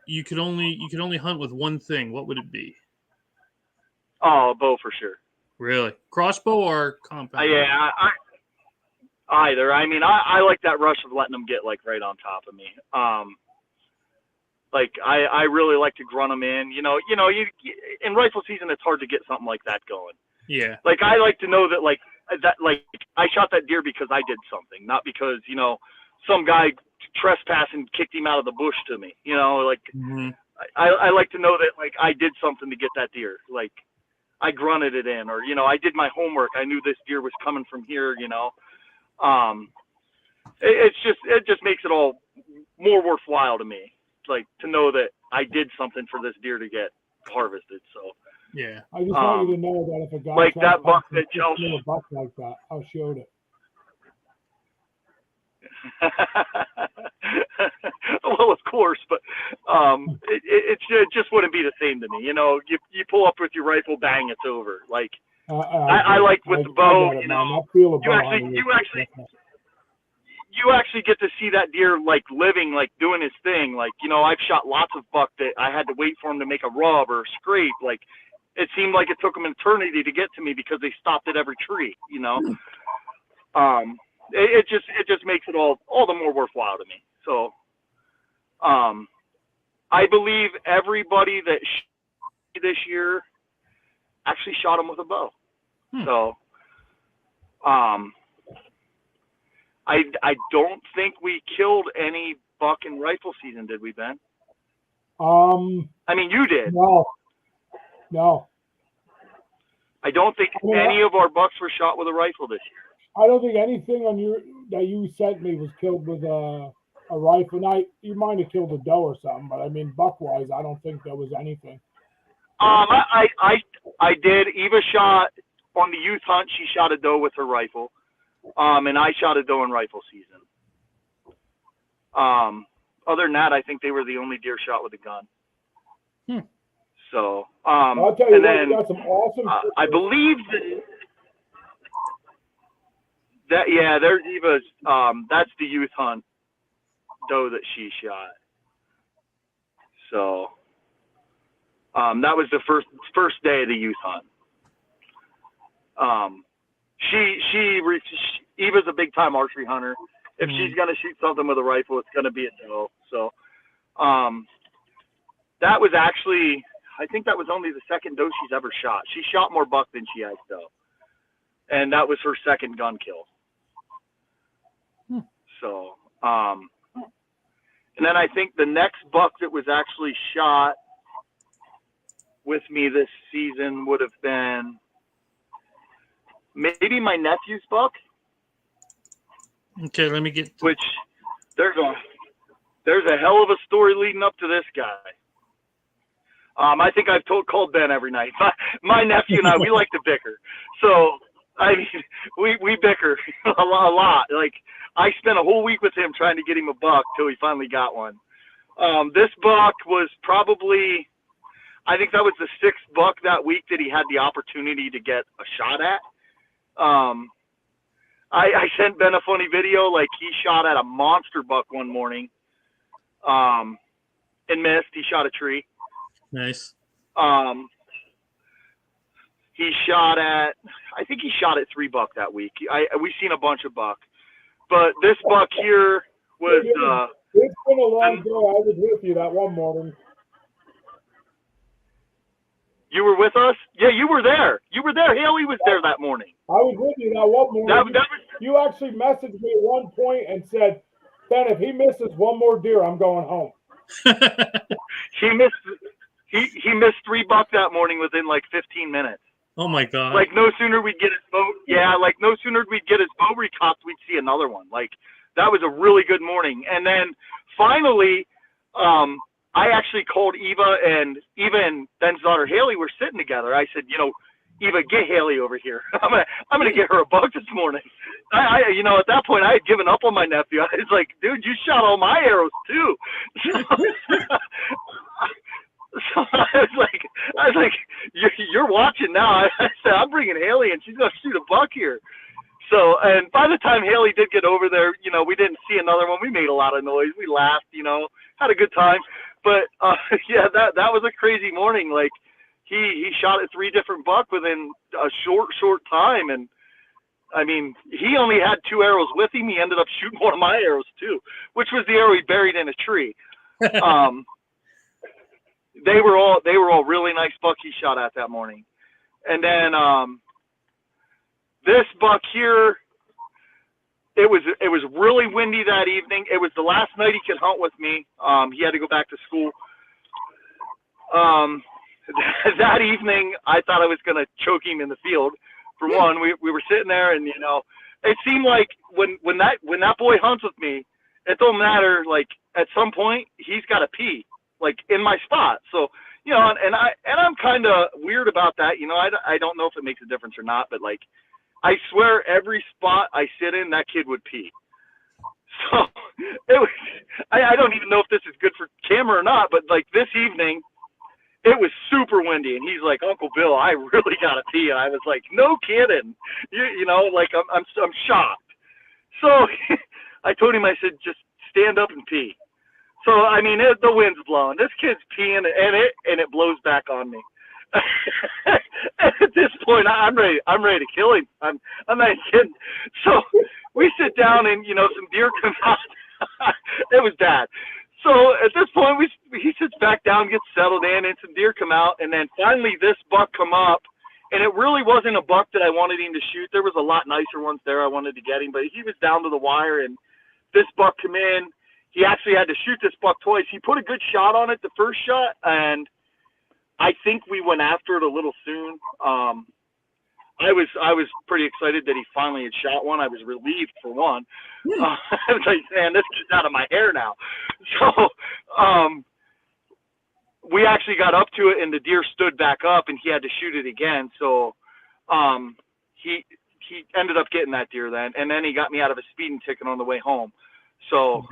you could only hunt with one thing. What would it be? Oh, a bow for sure. Really, crossbow or compound? Yeah, either. I mean, I like that rush of letting them get like right on top of me. Like I really like to grunt them in. You in rifle season, it's hard to get something like that going. Yeah. Like I like to know that I shot that deer because I did something, not because some guy trespassed and kicked him out of the bush to me. I like to know that like I did something to get that deer. Like I grunted it in, or I did my homework. I knew this deer was coming from here. It just makes it all more worthwhile to me. Like to know that I did something for this deer to get harvested. So yeah, I just want you to know that if a guy like that buck that Chelsea a buck like that, I'll show it. Well, of course, but it just wouldn't be the same to me. You pull up with your rifle, bang, it's over. Like I like with the bow. You actually get to see that deer like living, like doing his thing. Like I've shot lots of buck that I had to wait for him to make a rub or a scrape. Like it seemed like it took them an eternity to get to me because they stopped at every tree. It just makes it all the more worthwhile to me. So, I believe everybody that this year actually shot him with a bow. So, I don't think we killed any buck in rifle season, did we, Ben? I mean, you did. No. I don't think any of our bucks were shot with a rifle this year. I don't think anything on that you sent me was killed with a rifle. Now, you might have killed a doe or something, but I mean, buck-wise, I don't think there was anything. I did. Eva shot on the youth hunt. She shot a doe with her rifle, and I shot a doe in rifle season. Other than that, I think they were the only deer shot with a gun. So, I'll tell you and what, then you got some awesome. I believe that yeah, there's Eva's. That's the youth hunt doe that she shot. So, that was the first day of the youth hunt. Eva's a big time archery hunter. If she's gonna shoot something with a rifle, it's gonna be a doe. So, that was actually, I think that was only the second doe she's ever shot. She shot more buck than she has doe, and that was her second gun kill. So, and then I think the next buck that was actually shot with me this season would have been maybe my nephew's buck. Okay, let me get. Which there's a hell of a story leading up to this guy. I think I've called Ben every night. My nephew and I, we like to bicker. So I mean, we bicker a lot. Like I spent a whole week with him trying to get him a buck till he finally got one. This buck was probably, I think that was the sixth buck that week that he had the opportunity to get a shot at. I sent Ben a funny video, like he shot at a monster buck one morning, and missed. He shot a tree. Nice. He shot at, I think he shot at 3 buck that week. We've seen a bunch of buck, but this buck here was. It's been a long day. I was with you that one morning. You were with us? Yeah, you were there. You were there. Haley was there that morning. I was with you that one morning. You actually messaged me at one point and said, Ben, if he misses one more deer, I'm going home. He missed 3 buck that morning within like 15 minutes. Oh my God. Like no sooner we'd get his boat. Yeah, like no sooner we'd get his boat recopped, we'd see another one. Like that was a really good morning. And then finally, I actually called Eva and Ben's daughter Haley were sitting together. I said, Eva, get Haley over here. I'm gonna get her a buck this morning. I at that point I had given up on my nephew. I was like, dude, you shot all my arrows too. So I was like, you're watching now. I said, I'm bringing Haley and she's gonna shoot a buck here. So, and by the time Haley did get over there, we didn't see another one. We made a lot of noise. We laughed, had a good time. But yeah, that was a crazy morning. Like he shot at 3 different buck within a short time, and I mean he only had 2 arrows with him. He ended up shooting one of my arrows too, which was the arrow he buried in a tree. They were all really nice buck he shot at that morning, and then this buck here. It was really windy that evening. It was the last night he could hunt with me. He had to go back to school. That evening, I thought I was going to choke him in the field. For one, we were sitting there, and it seemed like when that boy hunts with me, it don't matter. Like at some point, he's got to pee, like in my spot. So and I'm kind of weird about that. I don't know if it makes a difference or not, but like. I swear every spot I sit in, that kid would pee. So it was, I don't even know if this is good for camera or not, but like this evening, it was super windy. And he's like, Uncle Bill, I really got to pee. And I was like, no kidding. Like I'm shocked. So I told him, I said, just stand up and pee. So, I mean, the wind's blowing. This kid's peeing and it blows back on me. At this point, I'm ready to kill him. I'm not kidding. So we sit down and some deer come out. It was bad. So at this point, he sits back down, gets settled in, and some deer come out. And then finally, this buck come up, and it really wasn't a buck that I wanted him to shoot. There was a lot nicer ones there I wanted to get him, but he was down to the wire, and this buck come in. He actually had to shoot this buck twice. He put a good shot on it the first shot, and I think we went after it a little soon. I was pretty excited that he finally had shot one. I was relieved for one. I was like, man, this gets out of my hair now. So we actually got up to it, and the deer stood back up, and he had to shoot it again. So he ended up getting that deer then, and then he got me out of a speeding ticket on the way home. So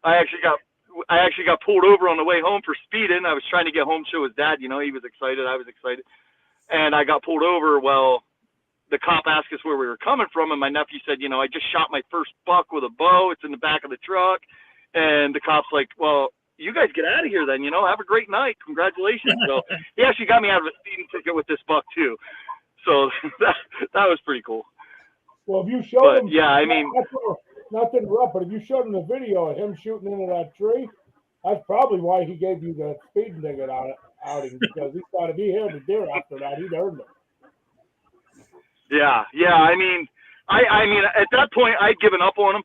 I actually got pulled over on the way home for speeding. I was trying to get home, show his dad. You know, he was excited. I was excited. And I got pulled over. Well, the cop asked us where we were coming from, and my nephew said, you know, I just shot my first buck with a bow. It's in the back of the truck. And the cop's like, well, you guys get out of here then, you know, have a great night. Congratulations. So he actually got me out of a speeding ticket with this buck too. So that was pretty cool. Well, if you showed him, yeah, I mean, not to interrupt, but if you showed him the video of him shooting into that tree, that's probably why he gave you the speeding ticket outing, because he thought if he hit a deer after that, he'd earned it. Yeah. I mean, I mean, at that point, I'd given up on him.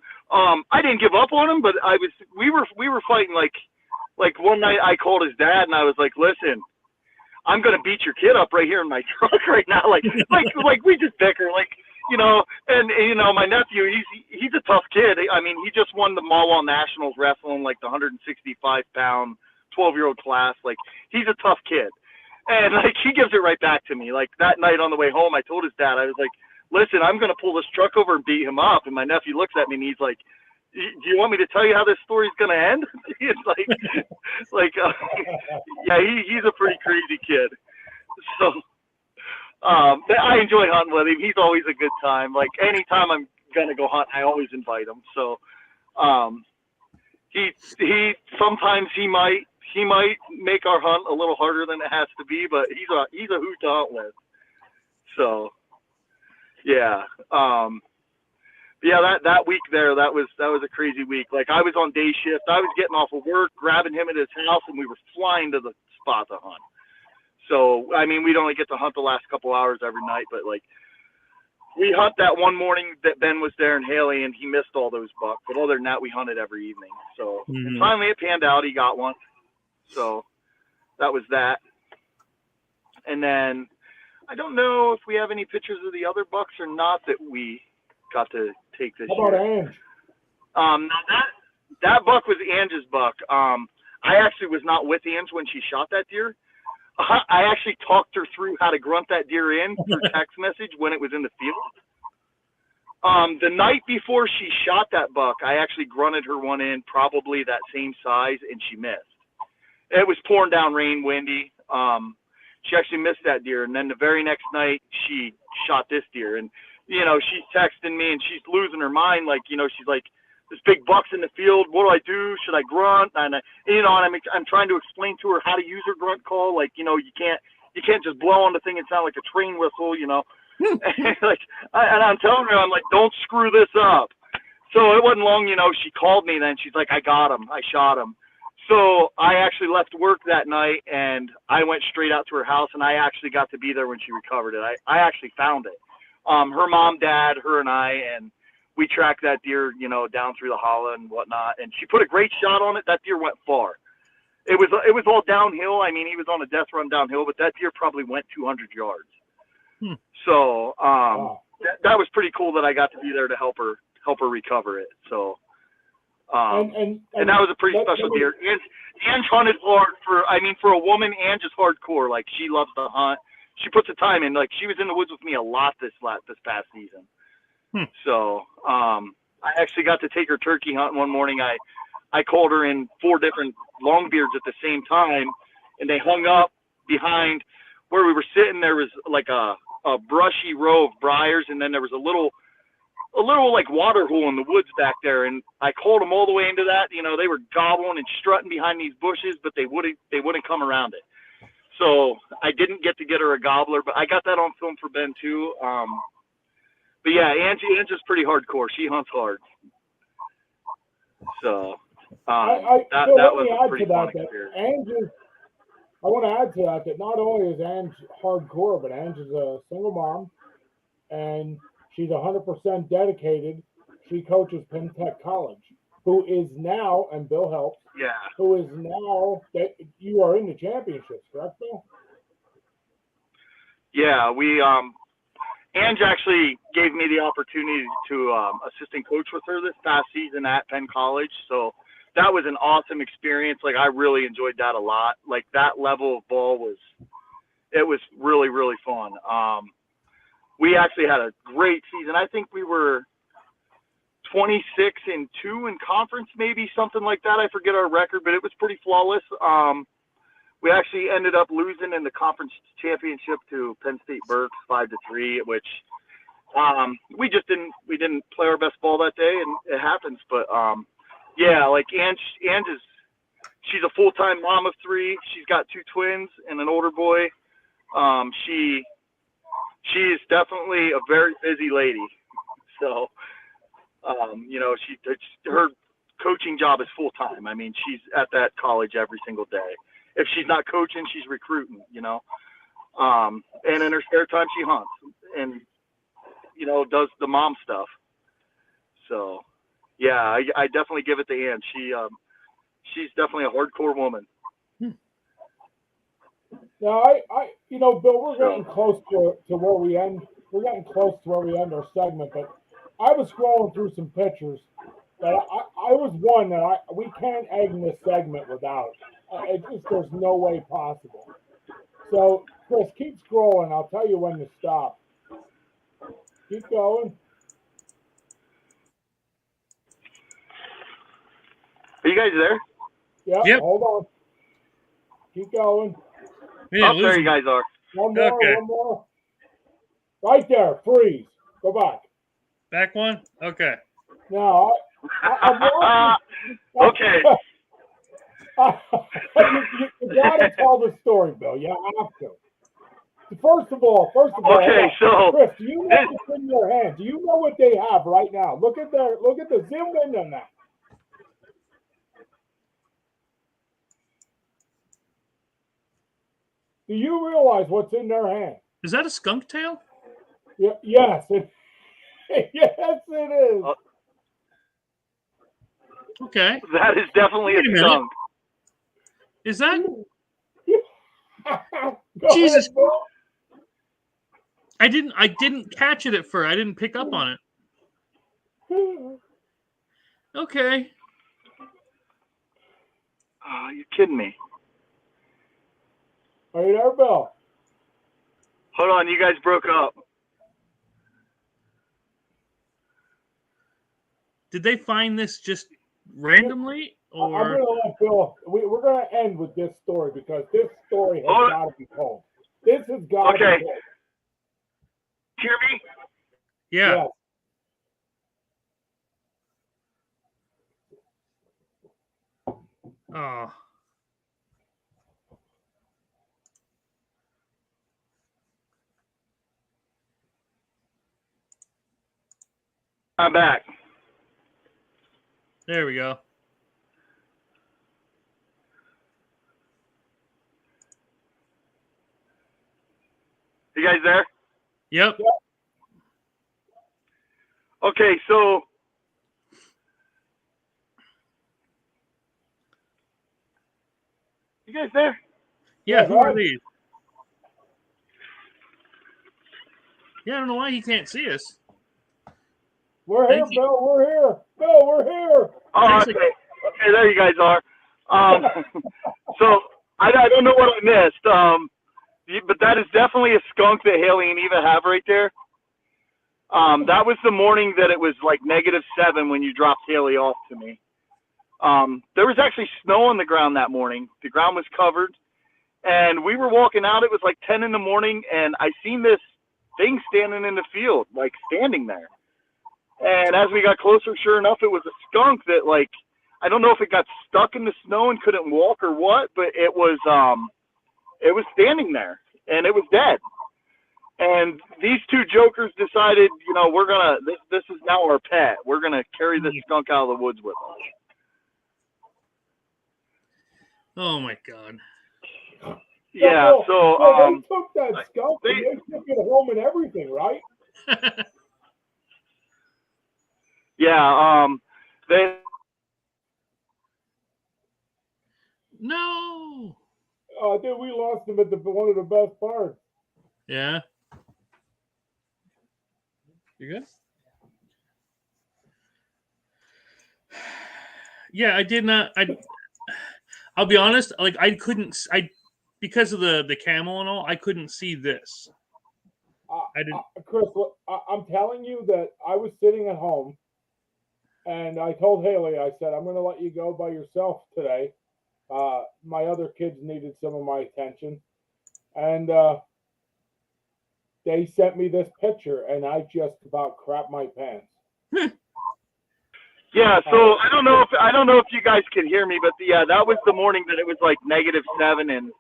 I didn't give up on him, but we were fighting like one night. I called his dad and I was like, listen, I'm gonna beat your kid up right here in my truck right now. Like we just bicker, like, you know. And you know, my nephew, he's a tough kid. I mean, he just won the Malwall Nationals wrestling, like the 165-pound 12-year-old class. Like, he's a tough kid, and like he gives it right back to me. Like that night on the way home, I told his dad, I was like, listen, I'm gonna pull this truck over and beat him up. And my nephew looks at me and he's like, do you want me to tell you how this story's gonna end? It's yeah, he's a pretty crazy kid. So I enjoy hunting with him. He's always a good time. Like, anytime I'm gonna go hunt, I always invite him. So he sometimes he might make our hunt a little harder than it has to be, but he's a hoot to hunt with. So yeah. Yeah, that week there, that was a crazy week. Like, I was on day shift. I was getting off of work, grabbing him at his house, and we were flying to the spot to hunt. So, I mean, we'd only get to hunt the last couple hours every night, but like, we hunt that one morning that Ben was there and Haley, and he missed all those bucks. But other than that, we hunted every evening. So finally it panned out. He got one. So that was that. And then I don't know if we have any pictures of the other bucks or not that we got to take this year. How about year. Ange? Now that buck was Ange's buck. I actually was not with Ange when she shot that deer. I actually talked her through how to grunt that deer in through text message when it was in the field. The night before she shot that buck, I actually grunted her one in, probably that same size, and she missed. It was pouring down rain, windy. She actually missed that deer, and then the very next night she shot this deer. And you know, she's texting me and she's losing her mind. Like, you know, she's like, this big buck's in the field. What do I do? Should I grunt? And you know, and I'm trying to explain to her how to use her grunt call. Like, you know, you can't just blow on the thing and sound like a train whistle, you know. And I'm telling her, I'm like, don't screw this up. So it wasn't long, you know, she called me then. She's like, I got him. I shot him. So I actually left work that night and I went straight out to her house, and I actually got to be there when she recovered it. I actually found it. Her mom, dad, her, and I, and we tracked that deer, you know, down through the hollow and whatnot. And she put a great shot on it. That deer went far. It was all downhill. I mean, he was on a death run downhill, but that deer probably went 200 yards. So that was pretty cool that I got to be there to help her recover it. So and that was a pretty special deer. Ange hunted hard for a woman. Ange is hardcore. Like, she loves to hunt. She puts the time in. Like, she was in the woods with me a lot this past season. So I actually got to take her turkey hunting one morning. I called her in 4 different longbeards at the same time, and they hung up behind where we were sitting. There was like a brushy row of briars, and then there was a little like water hole in the woods back there. And I called them all the way into that. You know, they were gobbling and strutting behind these bushes, but they wouldn't come around it. So I didn't get to get her a gobbler, but I got that on film for Ben too. But yeah, Ange is pretty hardcore. She hunts hard. So that was a pretty fun experience. I want to add to that not only is Ange hardcore, but Ange is a single mom, and she's 100% dedicated. She coaches Penn Tech College, who is now, and Bill helps, who is now, that you are in the championships, correct, Bill? Yeah, we Ange actually gave me the opportunity to assistant coach with her this past season at Penn College. So that was an awesome experience. Like, I really enjoyed that a lot. Like, that level of ball was really, really fun. We actually had a great season. I think we were 26-2 in conference, maybe something like that. I forget our record, but it was pretty flawless. We actually ended up losing in the conference championship to Penn State Berks 5-3, which we didn't play our best ball that day, and it happens. But yeah, like Ange is, she's a full-time mom of 3. She's got 2 twins and an older boy. She is definitely a very busy lady. So you know, her coaching job is full-time. I mean, she's at that college every single day. If she's not coaching, she's recruiting, you know. And in her spare time, she hunts and, you know, does the mom stuff. So, yeah, I definitely give it to Ann. She's definitely a hardcore woman. Now, you know, Bill, we're getting close to where we end. We're getting close to where we end our segment, but I was scrolling through some pictures that I was one that we can't end this segment without. There's no way possible. So, Chris, keep scrolling. I'll tell you when to stop. Keep going. Are you guys there? Yeah, yep. Hold on. Keep going. Yeah, there you guys are. One more, Okay. one more. Right there, freeze. Go back. Back one? Okay. Now, I'm Okay. you got to tell the story, Bill. You have to. First of all, Okay, so Chris, do you know what's in your hand? Do you know what they have right now? Look at the zoom in on that. Do you realize what's in their hand? Is that a skunk tail? Yeah, yes, yes, it is. Okay. that is definitely Wait a a minute. skunk. Is that? Go Jesus. ahead, Bill. I didn't catch it at first. I didn't pick up on it. Okay. Oh, you're kidding me. Are you there, Bill? Hold on, you guys broke up. Did they find this just randomly, or? I'm going to let Bill. We're going to end with this story because this story has got to be told. This has got to be told. Hear me? Yeah. Yes. Oh. I'm back. There we go. You guys there? Yep. Okay, so you guys there? Yeah, who are these? Yeah, I don't know why he can't see us. We're here, Bill. We're here. Bill, we're here. Oh, okay. Okay, there you guys are. So I don't know what I missed. But that is definitely a skunk that Haley and Eva have right there. That was the morning that it was like -7 when you dropped Haley off to me. There was actually snow on the ground that morning. The ground was covered, and we were walking out. It was like 10 in the morning, and I seen this thing standing in the field, like standing there. And as we got closer, sure enough, it was a skunk that, like, I don't know if it got stuck in the snow and couldn't walk or what, but it was standing there, and it was dead. And these two jokers decided, you know, this is now our pet. We're going to carry this skunk out of the woods with us. Oh, my God. Yeah, so they took that skunk and they took it home and everything, right? Yeah, they. No. Oh, dude, we lost him at one of the best parts. Yeah. You good? Yeah, I did not. I'll be honest. Like I couldn't. Because of the camel and all. I couldn't see this. I didn't. Chris, I'm telling you that I was sitting at home, and I told Haley, I said, I'm going to let you go by yourself today. My other kids needed some of my attention, and they sent me this picture, and I just about crapped my pants. Yeah, so I don't know if you guys can hear me, but yeah, that was the morning that it was like -7, and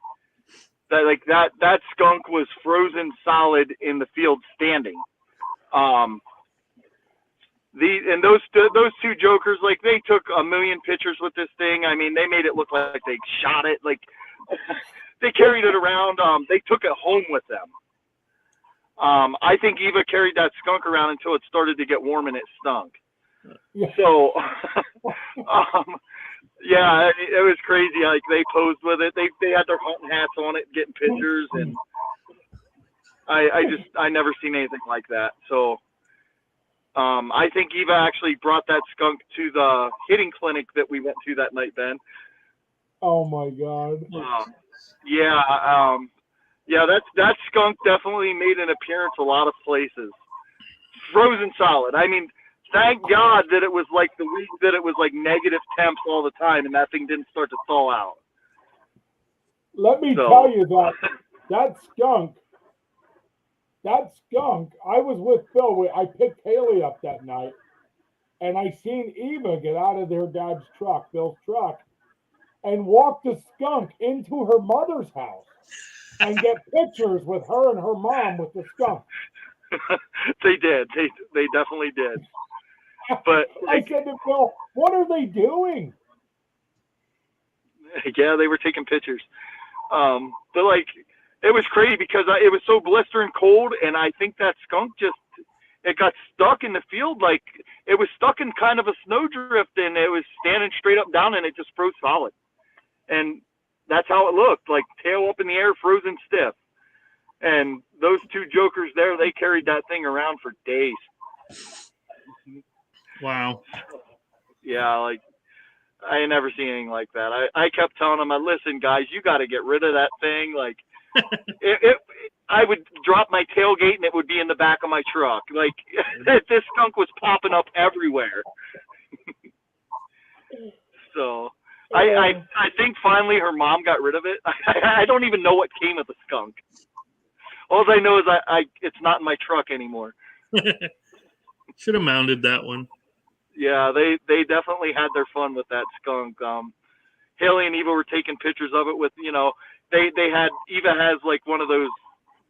that skunk was frozen solid in the field standing. Those two jokers, like, they took a million pictures with this thing. I mean, they made it look like they shot it. Like, they carried it around. They took it home with them. I think Eva carried that skunk around until it started to get warm and it stunk. Yeah. So, yeah, it was crazy. Like, they posed with it. They had their hunting hats on it, getting pictures, and I never seen anything like that. So, I think Eva actually brought that skunk to the hitting clinic that we went to that night, Ben. Oh my God. Yeah, that skunk definitely made an appearance a lot of places. Frozen solid. I mean, thank God that it was like the week that it was like negative temps all the time and that thing didn't start to thaw out. Let me tell you that skunk, I was with Phil. I picked Haley up that night, and I seen Eva get out of their dad's truck, Bill's truck, and walk the skunk into her mother's house and get pictures with her and her mom with the skunk. They did. They definitely did. But I said to Phil, what are they doing? Yeah, they were taking pictures. But like, it was crazy because it was so blistering cold, and I think that skunk it got stuck in the field. Like, it was stuck in kind of a snowdrift, and it was standing straight up down, and it just froze solid. And that's how it looked, like tail up in the air, frozen stiff. And those two jokers there, they carried that thing around for days. Wow. Yeah, like, I ain't never seen anything like that. I kept telling them, listen, guys, you got to get rid of that thing. Like, I would drop my tailgate and it would be in the back of my truck. Like, this skunk was popping up everywhere. So I think finally her mom got rid of it. I don't even know what came of the skunk. All I know is it's not in my truck anymore. Should have mounted that one. Yeah, they definitely had their fun with that skunk. Haley and Eva were taking pictures of it with, they had, Eva has like one of those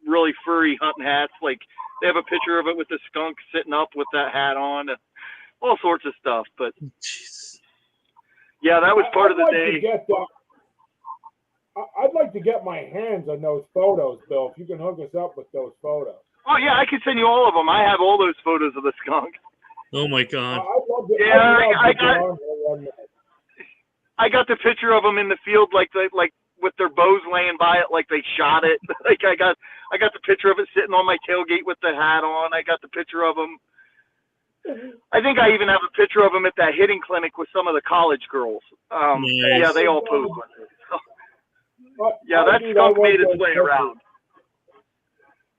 really furry hunting hats. Like, they have a picture of it with the skunk sitting up with that hat on, all sorts of stuff. But yeah, that was part of the day. I'd like to get my hands on those photos, Bill, if you can hook us up with those photos. Oh yeah, I can send you all of them. I have all those photos of the skunk. Oh my God. I got the picture of them in the field, like with their bows laying by it, like they shot it. Like, I got the picture of it sitting on my tailgate with the hat on. I got the picture of them. I think I even have a picture of them at that hitting clinic with some of the college girls. Nice. Yeah, they all posed with it. So, yeah, that skunk made its way around.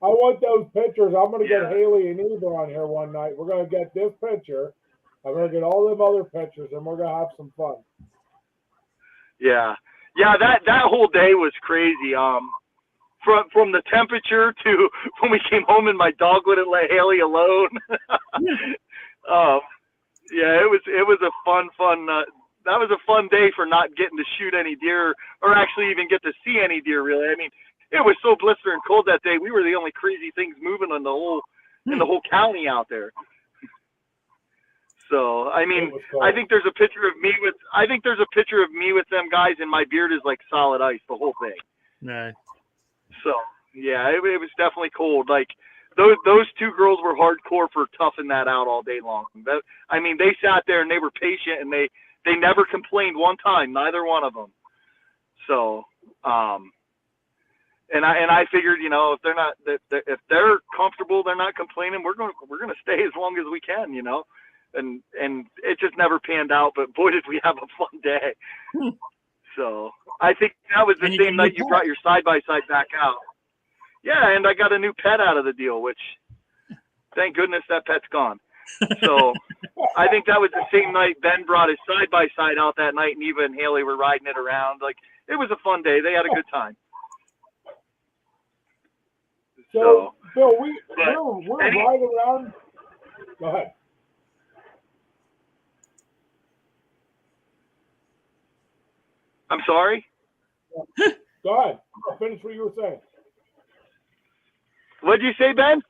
I want those pictures. I'm going to get Haley and Eva on here one night. We're going to get this picture. I'm going to get all them other pictures, and we're going to have some fun. Yeah. Yeah, that whole day was crazy. From the temperature to when we came home and my dog wouldn't let Haley alone. Yeah, it was a fun. That was a fun day for not getting to shoot any deer or actually even get to see any deer, really. I mean, it was so blistering cold that day. We were the only crazy things moving in the whole county out there. So, I mean, I think there's a picture of me with them guys, and my beard is like solid ice, the whole thing. Nice. So, yeah, it was definitely cold. Like, those two girls were hardcore for toughing that out all day long. I mean, they sat there and they were patient, and they never complained one time, neither one of them. So, And I figured, you know, if they're not, if they're comfortable, they're not complaining. We're gonna stay as long as we can, you know. And it just never panned out. But boy, did we have a fun day. So I think that was the same night you brought your side-by-side back out. Yeah, and I got a new pet out of the deal, which thank goodness that pet's gone. So I think that was the same night Ben brought his side-by-side out that night, and Eva and Haley were riding it around. Like, it was a fun day. They had a good time. So Bill, we're right around. Go ahead. I'm sorry? Go ahead. Finish what you were saying. What did you say, Ben?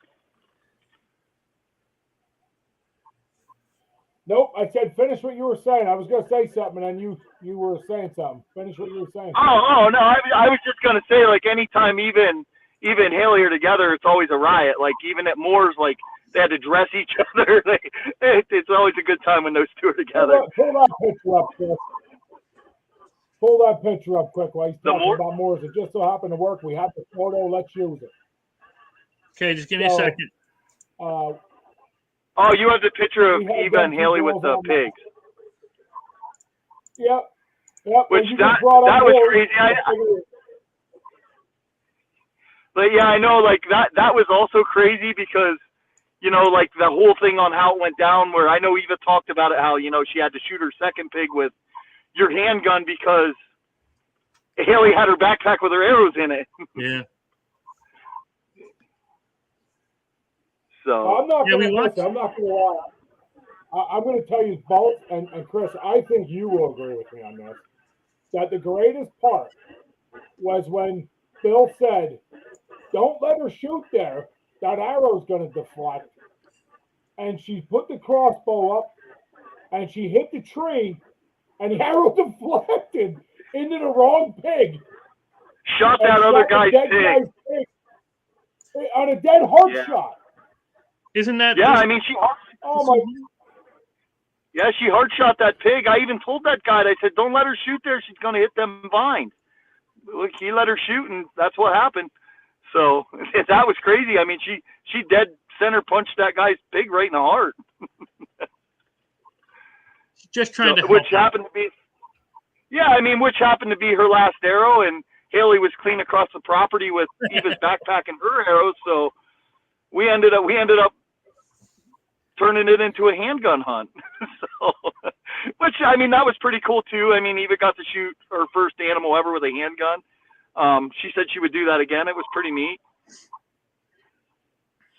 Nope, I said finish what you were saying. I was going to say something, and then you were saying something. Finish what you were saying. Oh no, I was just going to say, like, anytime Eva and Haley are together, it's always a riot. Like, even at Moore's, like, they had to dress each other. It's always a good time when those two are together. Pull that picture up, Chris. Pull that picture up quick while he's talking about Moore's. It just so happened to work. We have the photo. Let's use it. Okay, just give me a second. Oh, you have the picture of Eva and Haley with the pigs. Yep. Which that was crazy. But yeah, I know, like, that was also crazy because, you know, like, the whole thing on how it went down, where I know Eva talked about it, how, you know, she had to shoot her second pig with your handgun because Haley had her backpack with her arrows in it. Yeah. So I'm not going to lie. I'm going to tell you both, and Chris, I think you will agree with me on this, that the greatest part was when Bill said, don't let her shoot there. That arrow's going to deflect. And she put the crossbow up, and she hit the tree, and the arrow deflected into the wrong pig. Shot that other guy's pig. On a dead heart shot. Isn't that? Yeah, I mean, she. Oh my. Yeah, she hard shot that pig. I even told that guy. I said, "Don't let her shoot there. She's going to hit them vines." Look, he let her shoot, and that's what happened. So that was crazy. I mean, she dead center punched that guy's pig right in the heart. Just trying to. Which happened to be. Yeah, I mean, which happened to be her last arrow, and Haley was clean across the property with Eva's backpack and her arrows. So we ended up turning it into a handgun hunt. So, which, I mean, that was pretty cool too. I mean, Eva got to shoot her first animal ever with a handgun. She said she would do that again. It was pretty neat.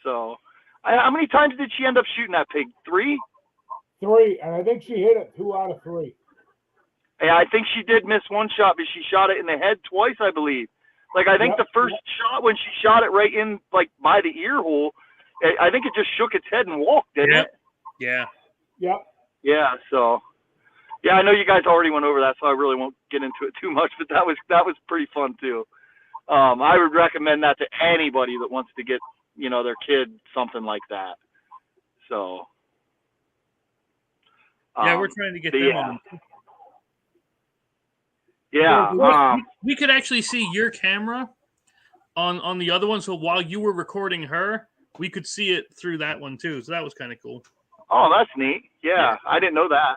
So, how many times did she end up shooting that pig? 3? 3, and I think she hit it 2 out of 3. Yeah, I think she did miss one shot, but she shot it in the head twice, I believe. Like, I think the first shot, when she shot it right in, like, by the ear hole, I think it just shook its head and walked, didn't it? Yeah. Yep. Yeah, so. Yeah, I know you guys already went over that, so I really won't get into it too much, but that was pretty fun, too. I would recommend that to anybody that wants to get, you know, their kid something like that. So. Yeah, we're trying to get them on. Yeah. We could actually see your camera on the other one. So while you were recording her, we could see it through that one too. So that was kind of cool. Oh, that's neat. Yeah, I didn't know that.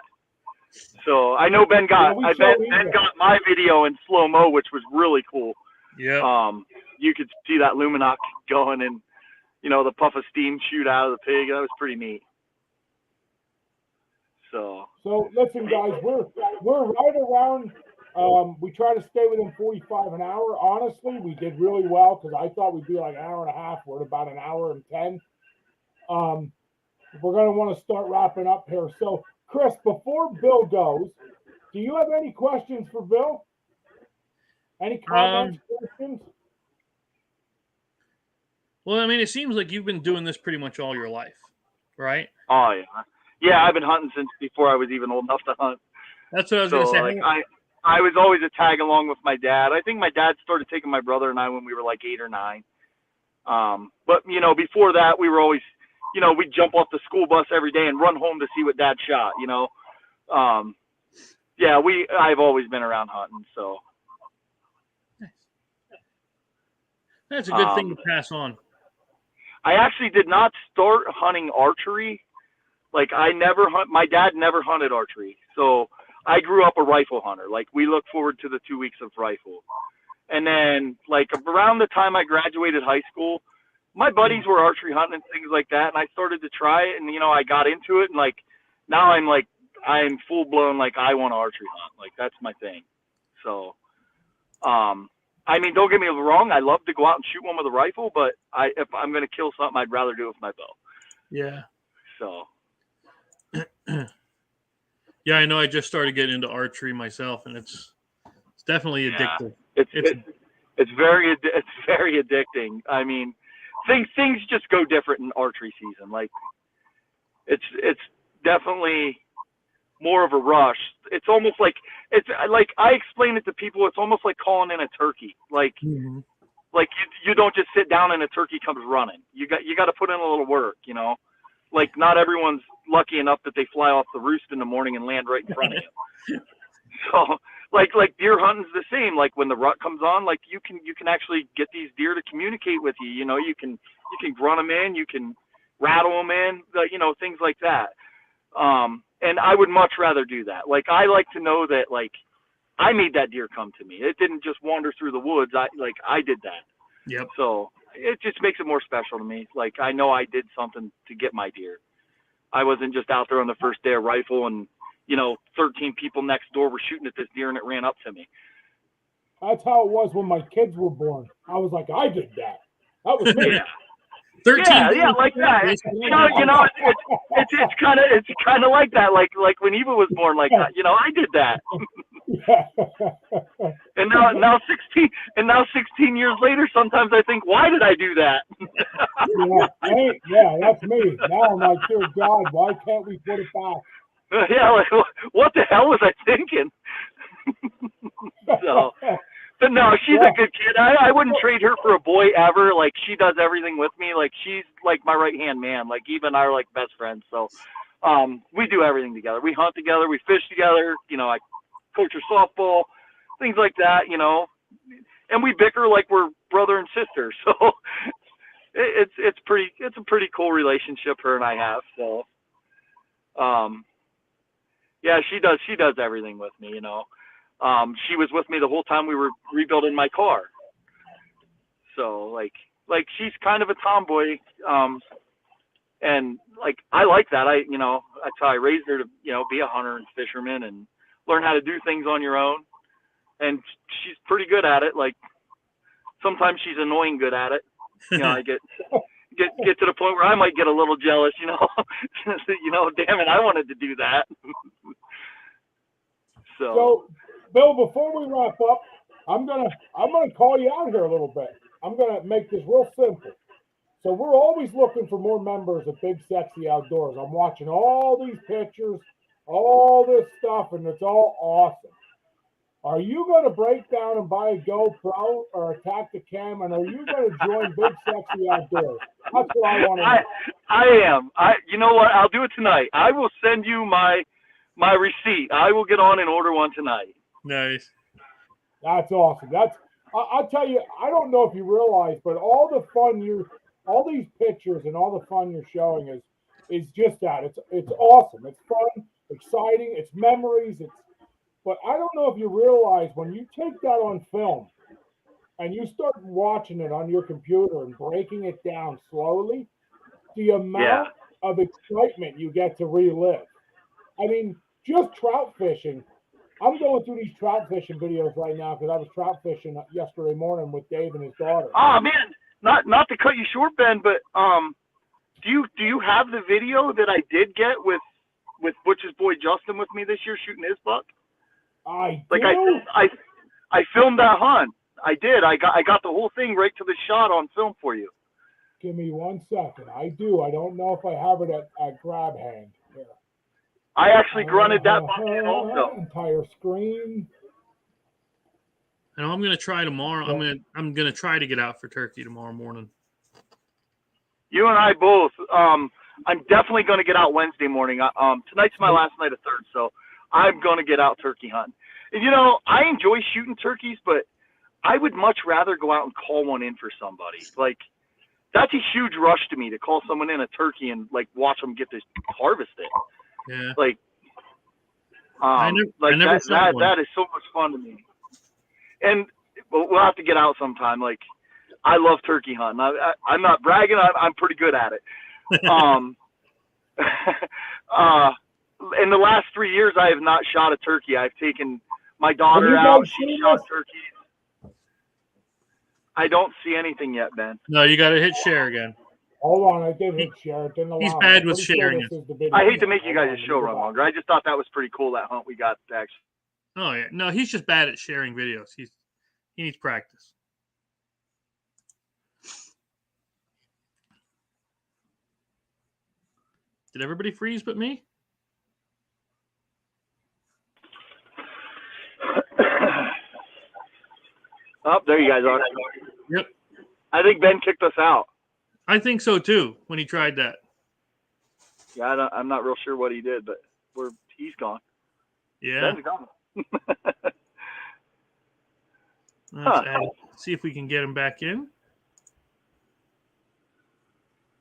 So I know Ben got Ben got my video in slow mo, which was really cool. Yeah. You could see that Luminac going and, you know, the puff of steam shoot out of the pig. That was pretty neat. So listen, guys, we're right around. We try to stay within 45 an hour. Honestly, we did really well because I thought we'd be like an hour and a half. We're at about an hour and 10. We're going to want to start wrapping up here. So, Chris, before Bill goes, do you have any questions for Bill? Any comments, questions? Well, I mean, it seems like you've been doing this pretty much all your life, right? Oh, yeah. Yeah, I've been hunting since before I was even old enough to hunt. That's what I was going to say. Like, I was always a tag along with my dad. I think my dad started taking my brother and I when we were like 8 or 9. But, you know, before that, we were always, you know, we'd jump off the school bus every day and run home to see what dad shot, you know. Yeah, I've always been around hunting, so. That's a good thing to pass on. I actually did not start hunting archery. Like my dad never hunted archery. So I grew up a rifle hunter. Like we look forward to the 2 weeks of rifle. And then like around the time I graduated high school, my buddies were archery hunting and things like that. And I started to try it and, I got into it. And like, now I'm full blown, like I want to archery hunt. Like that's my thing. So, I mean, don't get me wrong. I love to go out and shoot one with a rifle, but if I'm going to kill something, I'd rather do it with my bow. Yeah. So. Yeah, I know. I just started getting into archery myself, and it's definitely addictive. It's very addicting. I mean, things just go different in archery season. Like, it's definitely more of a rush. It's almost like I explain it to people. It's almost like calling in a turkey. Like, like you don't just sit down and a turkey comes running. You got to put in a little work. Like not everyone's lucky enough that they fly off the roost in the morning and land right in front of you. So like deer hunting's the same. Like when the rut comes on, like you can actually get these deer to communicate with you. You can grunt them in, you can rattle them in, things like that. And I would much rather do that. Like I like to know that like I made that deer come to me. It didn't just wander through the woods. I did that. Yep. So it just makes it more special to me. Like I know I did something to get my deer. I wasn't just out there on the first day of rifle and 13 people next door were shooting at this deer and it ran up to me. That's how it was when my kids were born. I was like, I did that. That was me. Yeah. 13 yeah, like that. It's kind of like that. Like when Eva was born, like I did that. And now 16 years later, sometimes I think, why did I do that? Yeah, that's me. Now I'm like, dear God, why can't we put it back? Yeah, like what the hell was I thinking? So. But no, she's a good kid. I wouldn't trade her for a boy ever. Like she does everything with me. Like she's like my right hand man. Like Eva and I are like best friends. So we do everything together. We hunt together. We fish together. I coach her softball, things like that. And we bicker like we're brother and sister. So it's a pretty cool relationship her and I have. So yeah, she does everything with me. She was with me the whole time we were rebuilding my car. So like she's kind of a tomboy. And like, I like that. That's how I raised her to, be a hunter and fisherman and learn how to do things on your own. And she's pretty good at it. Like sometimes she's annoying good at it. I get to the point where I might get a little jealous, damn it, I wanted to do that. So Bill, before we wrap up, I'm gonna call you out here a little bit. I'm gonna make this real simple. So we're always looking for more members of Big Sexy Outdoors. I'm watching all these pictures, all this stuff, and it's all awesome. Are you going to break down and buy a GoPro or a Tacticam, and are you going to join Big Sexy Outdoors? That's what I want to know. I am. You know what? I'll do it tonight. I will send you my receipt. I will get on and order one tonight. Nice. That's awesome. I'll tell you, I don't know if you realize, but all these pictures and all the fun you're showing is just that. It's awesome. It's fun, exciting, it's memories, but I don't know if you realize when you take that on film and you start watching it on your computer and breaking it down slowly, the amount of excitement you get to relive. I mean, just trout fishing. I'm going through these trout fishing videos right now because I was trout fishing yesterday morning with Dave and his daughter. Oh man, not to cut you short, Ben, but do you have the video that I did get with Butch's boy Justin with me this year shooting his buck? I filmed that hunt. I did. I got the whole thing right to the shot on film for you. Give me 1 second. I do. I don't know if I have it at grab hand. Here. I actually grunted that buck in also. Entire screen. And I'm gonna try tomorrow. I'm gonna try to get out for turkey tomorrow morning. You and I both. I'm definitely gonna get out Wednesday morning. Tonight's my last night of third, so I'm gonna get out turkey hunting. And I enjoy shooting turkeys, but I would much rather go out and call one in for somebody. Like, that's a huge rush to me to call someone in a turkey and like watch them get this harvested. Yeah. Like, I never shot one. that is so much fun to me. And we'll have to get out sometime. Like, I love turkey hunting. I'm not bragging. I'm pretty good at it. In the last 3 years, I have not shot a turkey. I've taken my daughter out. She shot turkeys. I don't see anything yet, Ben. No, you got to hit share again. Hold on, I did hit share. It didn't allow He's me. bad I'm with pretty sharing this it. is the video. I hate to make you Hold guys' on, show let me run go back. longer. I just thought that was pretty cool, that hunt we got actually. Oh yeah, no, he's just bad at sharing videos. He needs practice. Did everybody freeze but me? Oh, there you guys are. Yep. I think Ben kicked us out. I think so too. When he tried that. Yeah, I'm not real sure what he did, but he's gone. Yeah. Ben's gone. Let's see if we can get him back in.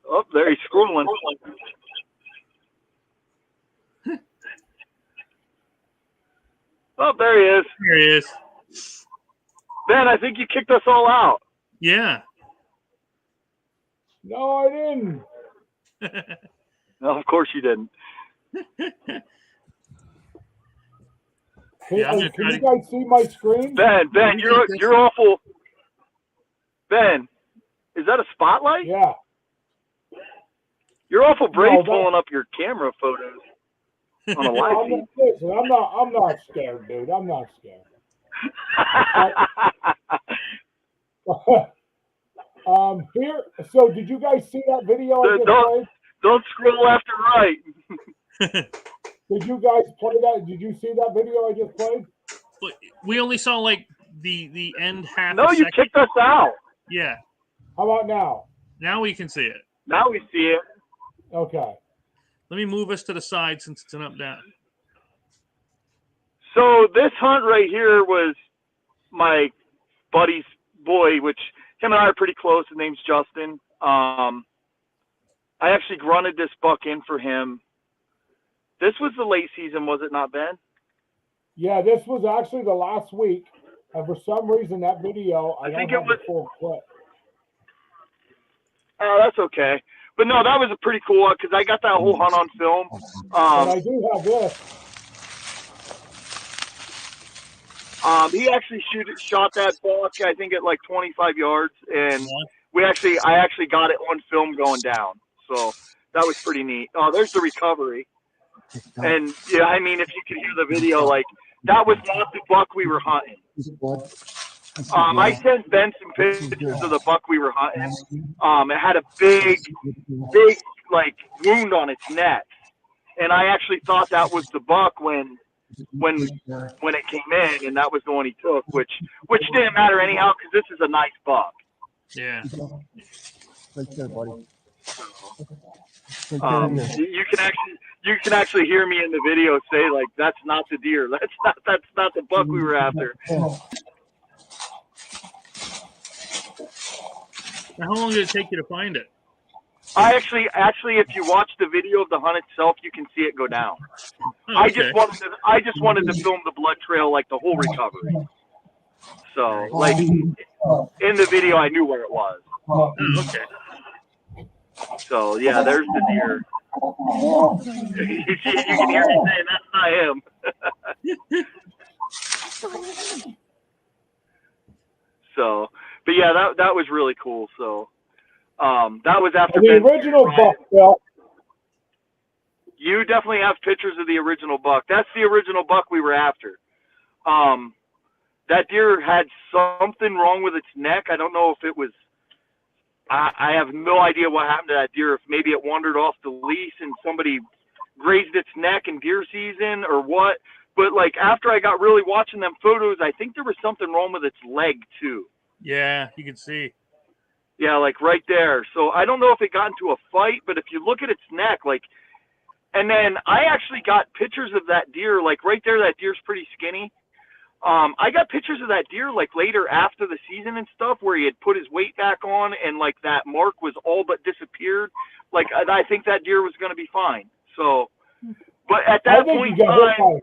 Oh, there he's scrolling. Oh, there he is. There he is. Ben, I think you kicked us all out. Yeah. No, I didn't. No, of course you didn't. Can, Yeah, I'm can gonna you guys see my screen? Ben, you're awful. Ben, is that a spotlight? Yeah. You're awful brave No, pulling up your camera photos on a live feed. Listen, I'm not scared, dude. I'm not scared. Here. So, did you guys see that video I just played? Don't scroll left or right. Did you guys play that? Did you see that video I just played? We only saw like the end half. No, you kicked us out. Yeah. How about now? Now we can see it. Now we see it. Okay. Let me move us to the side since it's an up down. So this hunt right here was my buddy's boy, which him and I are pretty close. His name's Justin. I actually grunted this buck in for him. This was the late season, was it not, Ben? Yeah, this was actually the last week, and for some reason that video I don't have the full clip. Oh, that's okay. But no, that was a pretty cool one because I got that whole hunt on film. And I do have this. He actually shot that buck, I think, at like 25 yards, and I actually got it on film going down. So that was pretty neat. Oh, there's the recovery. And yeah, I mean, if you could hear the video, like that was not the buck we were hunting. I sent Ben some pictures of the buck we were hunting. It had a big like wound on its neck, and I actually thought that was the buck when it came in, and that was the one he took, which didn't matter anyhow because this is a nice buck. Yeah. Right there, buddy. You can actually hear me in the video say like, "That's not the deer. That's not the buck we were after." Now, how long did it take you to find it? I actually, if you watch the video of the hunt itself, you can see it go down. Oh, I okay. just wanted to film the blood trail, like the whole recovery. So, like in the video, I knew where it was. Oh, okay. So yeah, there's the deer. You can hear me saying that's not him. So, but yeah, that was really cool. So, that was after the original buck, Phil. You definitely have pictures of the original buck. That's the original buck we were after. That deer had something wrong with its neck. I don't know if it was. I have no idea what happened to that deer. If maybe it wandered off the leash and somebody grazed its neck in deer season or what. But like after I got really watching them photos, I think there was something wrong with its leg too. Yeah, you can see. Yeah, like right there. So I don't know if it got into a fight, but if you look at its neck, like, and then I actually got pictures of that deer, like right there, that deer's pretty skinny. I got pictures of that deer like later after the season and stuff where he had put his weight back on and like that mark was all but disappeared. Like I think that deer was going to be fine. So, but at that point in time,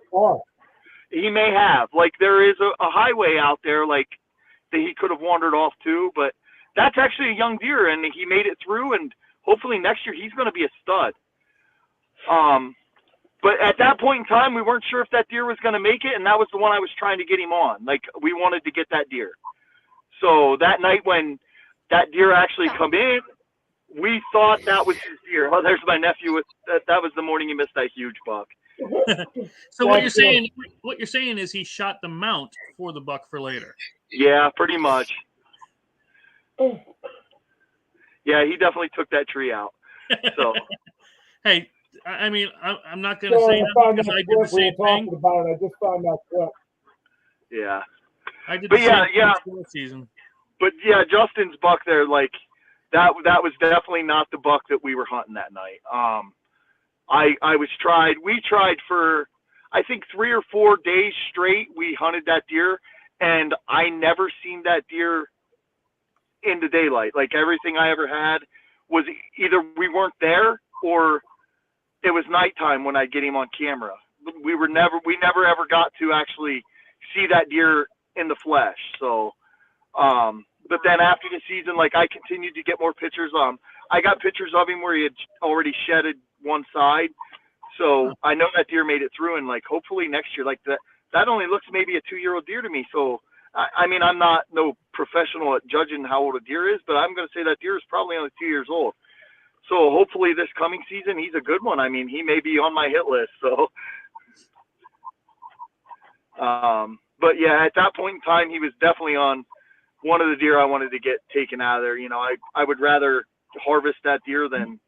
he may have. Like there is a highway out there like that he could have wandered off to, but that's actually a young deer and he made it through and hopefully next year he's going to be a stud. But at that point in time, we weren't sure if that deer was going to make it, and that was the one I was trying to get him on. Like, we wanted to get that deer. So that night when that deer actually come in, we thought that was his deer. Oh, there's my nephew. That was the morning he missed that huge buck. So what you're saying is he shot the mount for the buck for later. Yeah, pretty much. Yeah, he definitely took that tree out. So, hey. I mean, I'm not going to say nothing because I did the same thing. About it. I just found that clip. Yeah. I did the same thing this season. But yeah, Justin's buck there, like that was definitely not the buck that we were hunting that night. We tried for I think 3 or 4 days straight. We hunted that deer, and I never seen that deer in the daylight. Like everything I ever had was either we weren't there or it was nighttime when I get him on camera. We never ever got to actually see that deer in the flesh. So, but then after the season, like I continued to get more pictures. I got pictures of him where he had already shedded one side. So I know that deer made it through, and like hopefully next year, like that only looks maybe a 2-year-old deer to me. So I mean, I'm not no professional at judging how old a deer is, but I'm going to say that deer is probably only 2 years old. So hopefully this coming season, he's a good one. I mean, he may be on my hit list. So, but yeah, at that point in time, he was definitely on one of the deer I wanted to get taken out of there. You know, I would rather harvest that deer than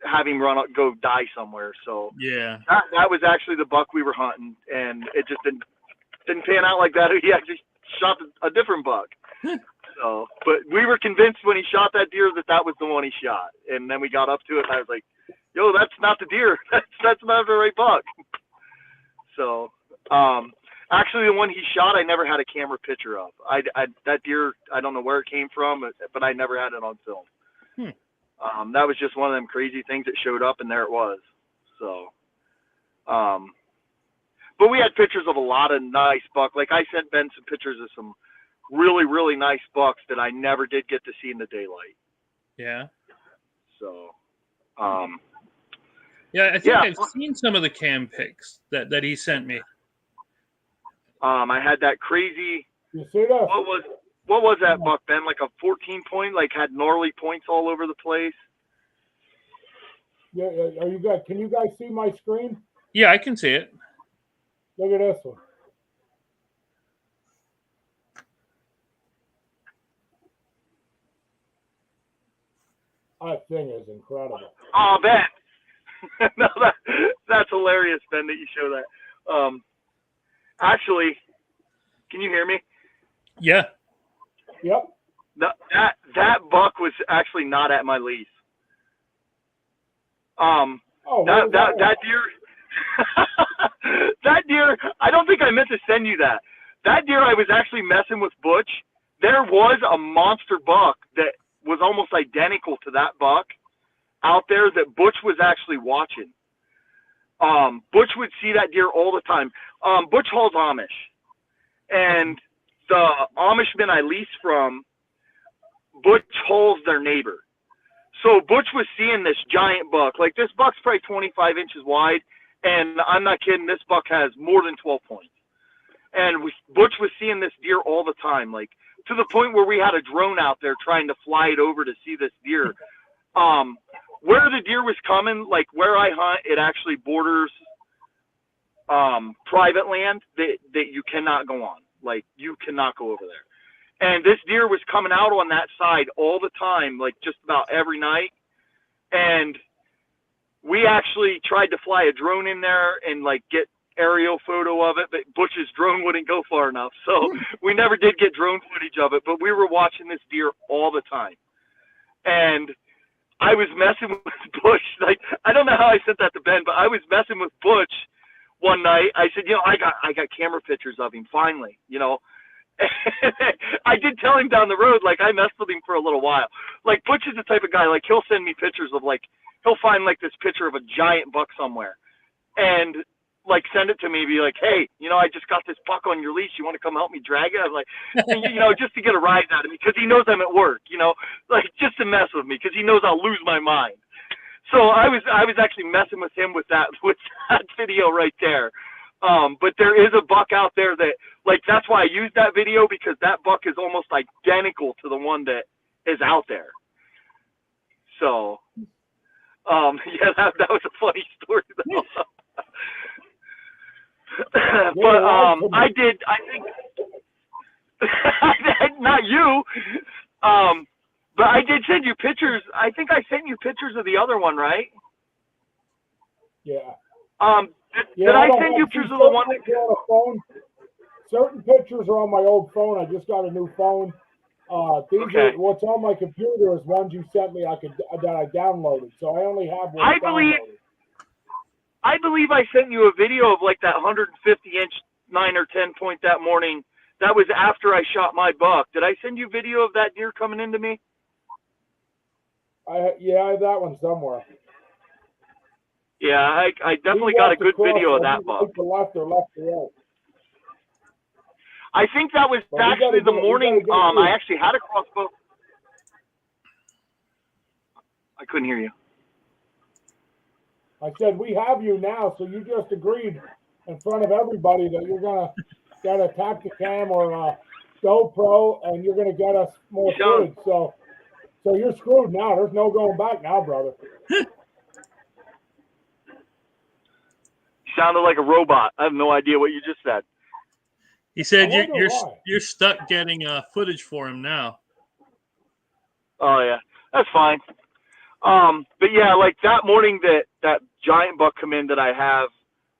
have him go die somewhere. So yeah, that was actually the buck we were hunting, and it just didn't pan out like that. He actually shot a different buck. So, but we were convinced when he shot that deer that was the one he shot. And then we got up to it, and I was like, yo, that's not the deer. That's not the right buck. So, actually, the one he shot, I never had a camera picture of. That deer, I don't know where it came from, but I never had it on film. That was just one of them crazy things that showed up, and there it was. So, but we had pictures of a lot of nice buck. Like I sent Ben some pictures of some really, really nice bucks that I never did get to see in the daylight. Yeah. So, yeah, I think I've seen some of the cam pics that he sent me. I had that crazy. You see that? What was that buck, Ben? Like a 14 point, like had gnarly points all over the place. Yeah. Are you guys? Can you guys see my screen? Yeah, I can see it. Look at this one. That thing is incredible. Oh, Ben. No, that's hilarious, Ben, that you show that. Actually, can you hear me? Yeah. Yep. That buck was actually not at my lease. That deer. That deer. I don't think I meant to send you that. That deer, I was actually messing with Butch. There was a monster buck that was almost identical to that buck out there that Butch was actually watching. Butch would see that deer all the time. Butch hauls Amish, and the Amishmen I lease from, Butch hauls their neighbor. So Butch was seeing this giant buck. Like this buck's probably 25 inches wide, and I'm not kidding. This buck has more than 12 points. And Butch was seeing this deer all the time, like to the point where we had a drone out there trying to fly it over to see this deer. Where the deer was coming, like where I hunt, it actually borders private land that you cannot go on. Like you cannot go over there. And this deer was coming out on that side all the time, like just about every night. And we actually tried to fly a drone in there and like get aerial photo of it, but Butch's drone wouldn't go far enough. So we never did get drone footage of it, but we were watching this deer all the time. And I was messing with Butch. Like, I don't know how I sent that to Ben, but I was messing with Butch one night. I said, I got camera pictures of him finally, I did tell him down the road, like, I messed with him for a little while. Like, Butch is the type of guy, like, he'll send me pictures of, like, he'll find, like, this picture of a giant buck somewhere and, like, send it to me, be like, hey, I just got this buck on your leash. You want to come help me drag it? I'm like, just to get a rise out of me because he knows I'm at work, like, just to mess with me because he knows I'll lose my mind. So I was actually messing with him with that video right there. But there is a buck out there that, like, that's why I used that video because that buck is almost identical to the one that is out there. So, yeah, that was a funny story though. But I think not you. But I did send you pictures. I think I sent you pictures of the other one, right? Yeah. Did I send you pictures of the one that... on a phone? Certain pictures are on my old phone. I just got a new phone. Okay. What's on my computer is ones you sent me that I downloaded. So I only have one downloaded. I believe I sent you a video of like that 150-inch 9 or 10 point that morning. That was after I shot my buck. Did I send you video of that deer coming into me? I have that one somewhere. Yeah, I definitely got a good video of that buck. Right to left or left to right. I think that was actually the morning. I actually had a crossbow. I couldn't hear you. I said we have you now, so you just agreed in front of everybody that you're gonna get a Tacticam or a GoPro, and you're gonna get us more footage. So you're screwed now. There's no going back now, brother. Sounded like a robot. I have no idea what you just said. He said you're stuck getting footage for him now. Oh yeah, that's fine. But yeah, like that morning that giant buck come in that I have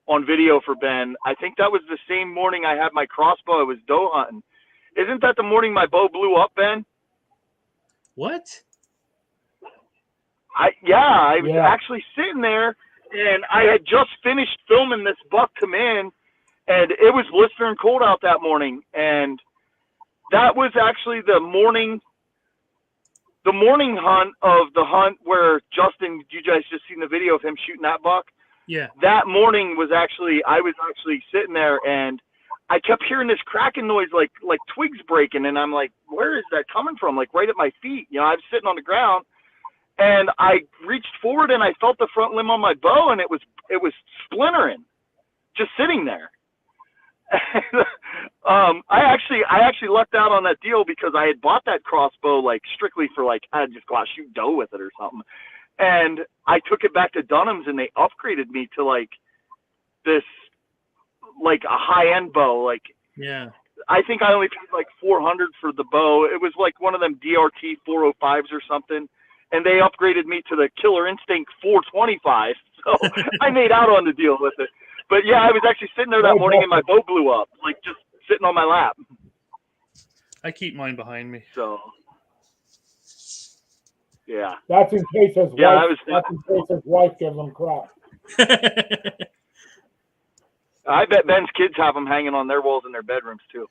on video for Ben, I think that was the same morning I had my crossbow. I was doe hunting. Isn't that the morning my bow blew up, Ben? What? I was actually sitting there, and I had just finished filming this buck come in, and it was blistering cold out that morning, and that was actually the morning hunt of the hunt where Justin, you guys just seen the video of him shooting that buck. Yeah. That morning I was actually sitting there, and I kept hearing this cracking noise, like twigs breaking, and I'm like, where is that coming from? Like right at my feet. I was sitting on the ground, and I reached forward and I felt the front limb on my bow, and it was splintering, just sitting there. I actually lucked out on that deal because I had bought that crossbow like strictly for like I'd just go out shoot doe with it or something, and I took it back to Dunham's and they upgraded me to like this like a high end bow. Like yeah, I think I only paid like $400 for the bow. It was like one of them DRT 405s or something, and they upgraded me to the Killer Instinct 425. So I made out on the deal with it. But yeah, I was actually sitting there that morning and my bow blew up, like just sitting on my lap. I keep mine behind me. So yeah. That's in case his wife gives him crap. I bet Ben's kids have them hanging on their walls in their bedrooms too.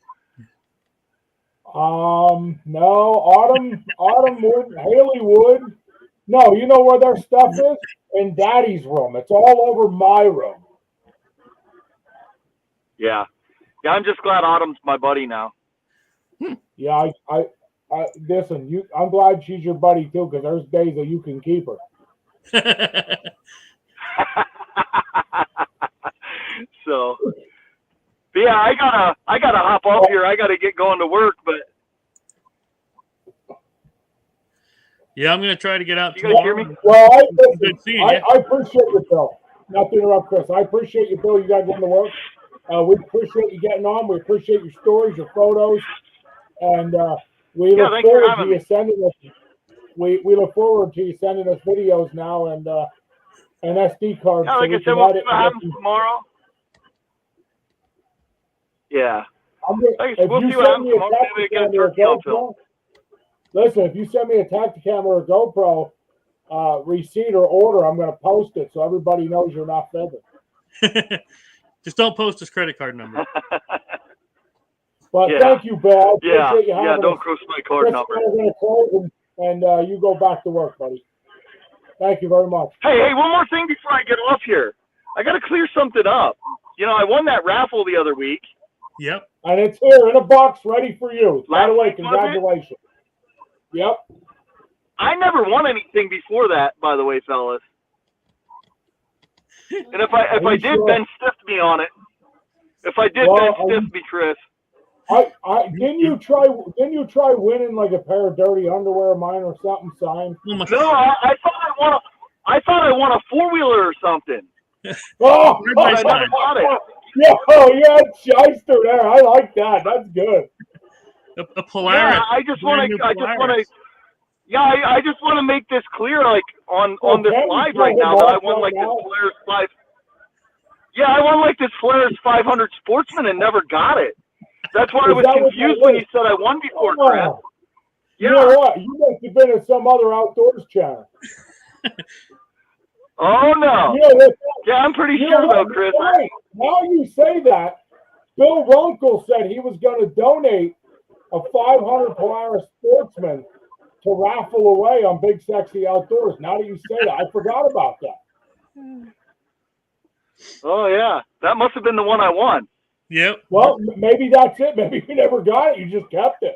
No, Autumn would, Haley would. No, you know where their stuff is? In Daddy's room. It's all over my room. Yeah. Yeah, I'm just glad Autumn's my buddy now. Yeah, I listen, I'm glad she's your buddy too, because there's days that you can keep her. So, but yeah, I gotta hop off here. I gotta get going to work, but yeah, I'm gonna try to get out. You guys hear me? Well, I appreciate you, Bill. Not to interrupt, Chris. I appreciate you, Bill. You got going to work. We appreciate you getting on. We appreciate your stories, your photos, and we look forward to you sending us. We look forward to you sending us videos now and an SD card. Yeah, like I said, we'll see what happens tomorrow. Yeah. We'll see what happens tomorrow. Maybe we get a turkey on film. Listen, if you send me a Tacticam or a GoPro receipt or order, I'm going to post it so everybody knows you're not fibbing. Just don't post his credit card number. But Yeah. thank you, Bill. Yeah, Appreciate you yeah. having Don't us. post my card Chris, number. we're gonna close and you go back to work, buddy. Thank you very much. Hey, one more thing before I get off here. I got to clear something up. You know, I won that raffle the other week. Yep. And it's here in a box ready for you. By the way, Last week, was it? congratulations. Yep. I never won anything before that, by the way, fellas. And if I did, sure? Ben stiffed me on it. If I did, Well, Ben stiffed me, Chris. Didn't you try winning like a pair of dirty underwear of mine or something signed? Oh my- No, I thought I won a 4-wheeler or something. Oh, But I never got it. yeah, shyster there. I like that. That's good. A Polaris. Yeah, I just want to. Yeah, I just want to make this clear, like on this Okay, live you right now, told that I him won off like right this now. Polaris 5. Yeah, I won like this Polaris 500 Sportsman and never got it. That's why I Is was that what confused that when is? you said I won before, Oh, Chris. you Yeah. know what? You must have been in some other outdoors channel. Oh no. You know, that- Yeah, I'm pretty you sure know though, what? Chris. Right. Now you say that, Bill Runkle said he was going to donate a 500 Polaris Sportsman to raffle away on Big Sexy Outdoors. Now that you say that, I forgot about that. Oh yeah, that must have been the one I won. Yep. Well, maybe that's it. Maybe you never got it. You just kept it.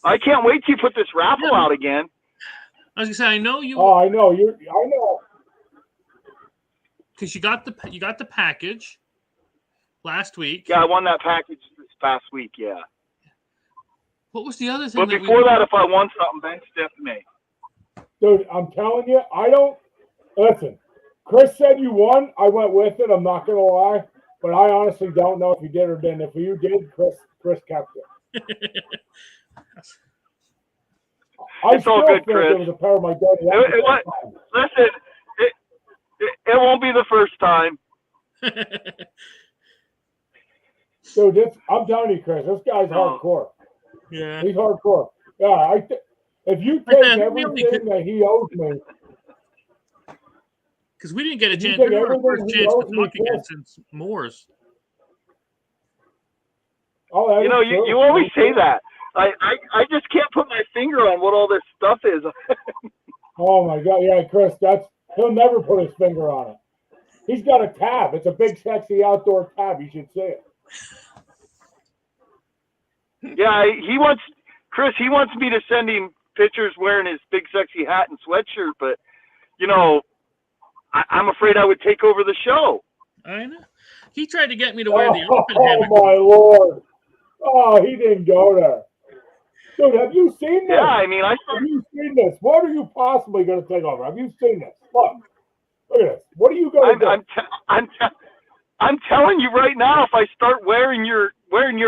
I can't wait till you put this raffle out again. I was gonna say I know you Oh, I know. I know. because you got the package last week. Yeah, I won that package this past week. Yeah. What was the other thing? But before that, if I won something, Ben stiffed me. Dude, I'm telling you, I don't listen. Chris said you won. I went with it. I'm not gonna lie, but I honestly don't know if you did or didn't. If you did, Chris kept it. It's all good, Chris. It was a pair of my dirty Listen, it won't be the first time. Dude, I'm telling you, Chris, this guy's hardcore. Yeah. He's hardcore. Yeah, if you take everything that he owes me, because we didn't get a You chance. take This is our everything first he chance to owes me, talk again Chris. since Moore's. oh, that You know, is true. you always say that. I just can't put my finger on what all this stuff is. Oh my God, yeah, Chris, he'll never put his finger on it. He's got a tab. It's a Big Sexy Outdoor tab. You should see it. Yeah, Chris, he wants me to send him pictures wearing his Big Sexy hat and sweatshirt, but, you know, I'm afraid I would take over the show. I know. He tried to get me to wear the open Oh hammock. my Lord! Oh, he didn't go there. Dude, have you seen this? Yeah, I mean, Have you seen this? What are you possibly going to take over? Have you seen this? Look at this. What are you going to do? I'm telling you right now, if I start wearing your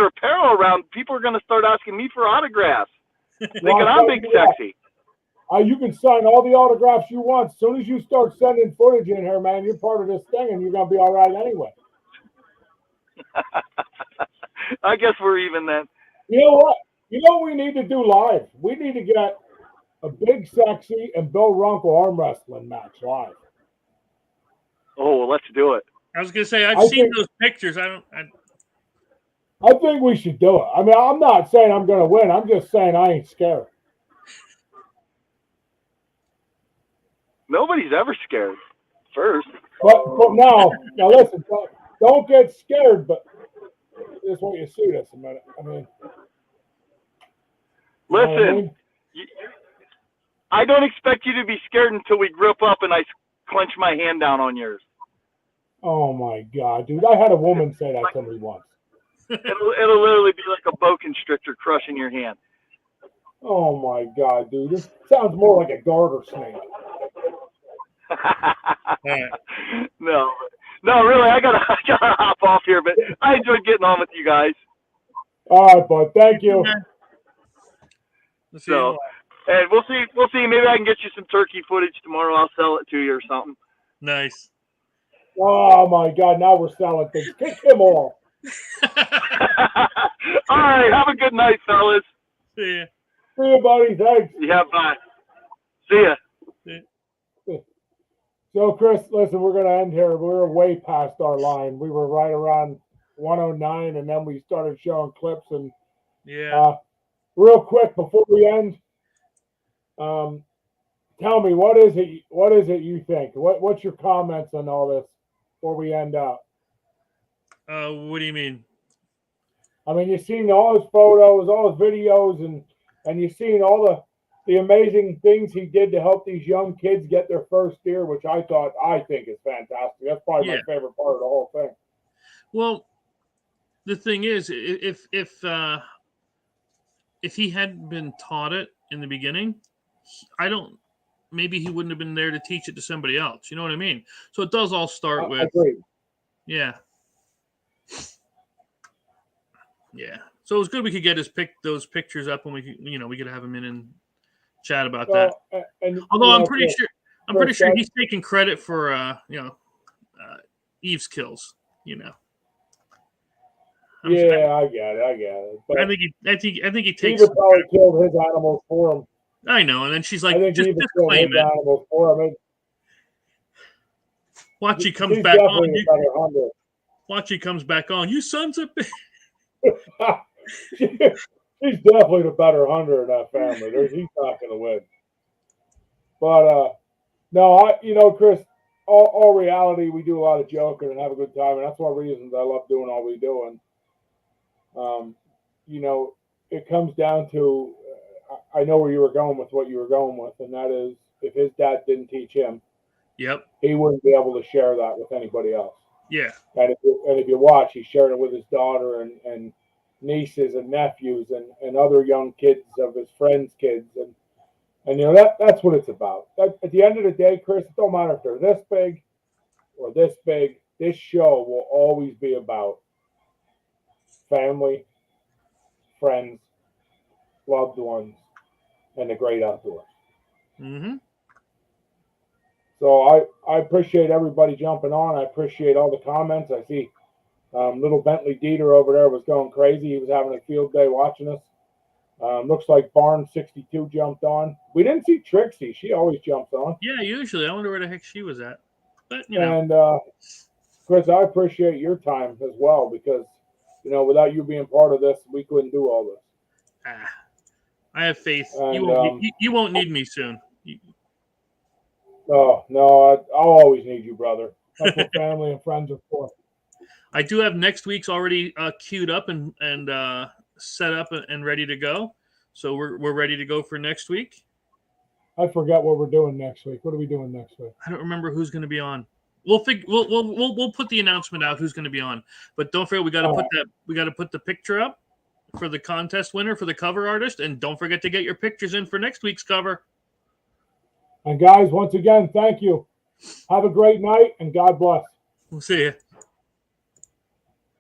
apparel around, people are going to start asking me for autographs, thinking I'm Big Sexy. You can sign all the autographs you want. As soon as you start sending footage in here, man, you're part of this thing, and you're going to be all right anyway. I guess we're even then. You know what? You know what we need to do live? We need to get a Big Sexy and Bill Runkle arm wrestling match live. Oh, well, let's do it. I was gonna say I've I seen think- those pictures. I think we should do it. I mean, I'm not saying I'm going to win. I'm just saying I ain't scared. Nobody's ever scared. First. But now listen, don't get scared, but just want you to see this a minute. I mean, Listen, you know what I mean? I don't expect you to be scared until we grip up and I clench my hand down on yours. Oh my God, dude! I had a woman say that to me once. It'll literally be like a boa constrictor crushing your hand. Oh my God, dude! This sounds more like a garter snake. No, really, I gotta hop off here, but I enjoyed getting on with you guys. All right, bud. Thank you. let's see. So, and we'll see. Maybe I can get you some turkey footage tomorrow. I'll sell it to you or something. Nice. Oh my God! Now we're selling things. Kick him off. All right. Have a good night, fellas. See ya. See you, buddy. Thanks. Yeah. Bye. See ya. So, Chris, listen, we're going to end here. We were way past our line. We were right around 109, and then we started showing clips. And real quick before we end, tell me what is it? What is it you think? What's your comments on all this before we end up? What do you mean? I mean, you've seen all his photos, all his videos, and you've seen all the amazing things he did to help these young kids get their first deer, which I think is fantastic. That's probably my favorite part of the whole thing. Well, the thing is, if he hadn't been taught it in the beginning, maybe he wouldn't have been there to teach it to somebody else. You know what I mean? So it does all start with, yeah. So it was good we could get those pictures up, and we could have him in and chat about that. Although I'm pretty sure he's taking credit for Eve's kills. I get it. But I think he takes. Eve probably killed his animals for him. I know, and then she's like, I think just claim it. Animals for him. Watch he comes back on. Watch he comes back on. You sons of bitch. She's definitely the better hunter in that family. He's not going to win. But no, Chris, all reality, we do a lot of joking and have a good time, and that's one of the reasons I love doing all we do. And it comes down to I know where you were going with what you were going with, and that is if his dad didn't teach him, he wouldn't be able to share that with anybody else. Yeah. And if you watch, he shared it with his daughter and nieces and nephews and other young kids of his friends' kids. And that's what it's about. At the end of the day, Chris, it don't matter if they're this big or this big. This show will always be about family, friends, loved ones, and the great outdoors. Mm-hmm. So I appreciate everybody jumping on. I appreciate all the comments. I see little Bentley Dieter over there was going crazy. He was having a field day watching us. Looks like Barn 62 jumped on. We didn't see Trixie. She always jumps on. Yeah, usually. I wonder where the heck she was at. But, And, Chris, I appreciate your time as well because, without you being part of this, we couldn't do all this. I have faith. And, you won't need me soon. Oh, no, I'll always need you, brother. That's what family and friends are for. I do have next week's already queued up and set up and ready to go. So we're ready to go for next week. I forgot what we're doing next week. What are we doing next week? I don't remember who's going to be on. We'll put the announcement out who's going to be on. But don't forget we got to put the picture up for the contest winner for the cover artist, and don't forget to get your pictures in for next week's cover. And guys, once again, thank you. Have a great night and God bless. We'll see you.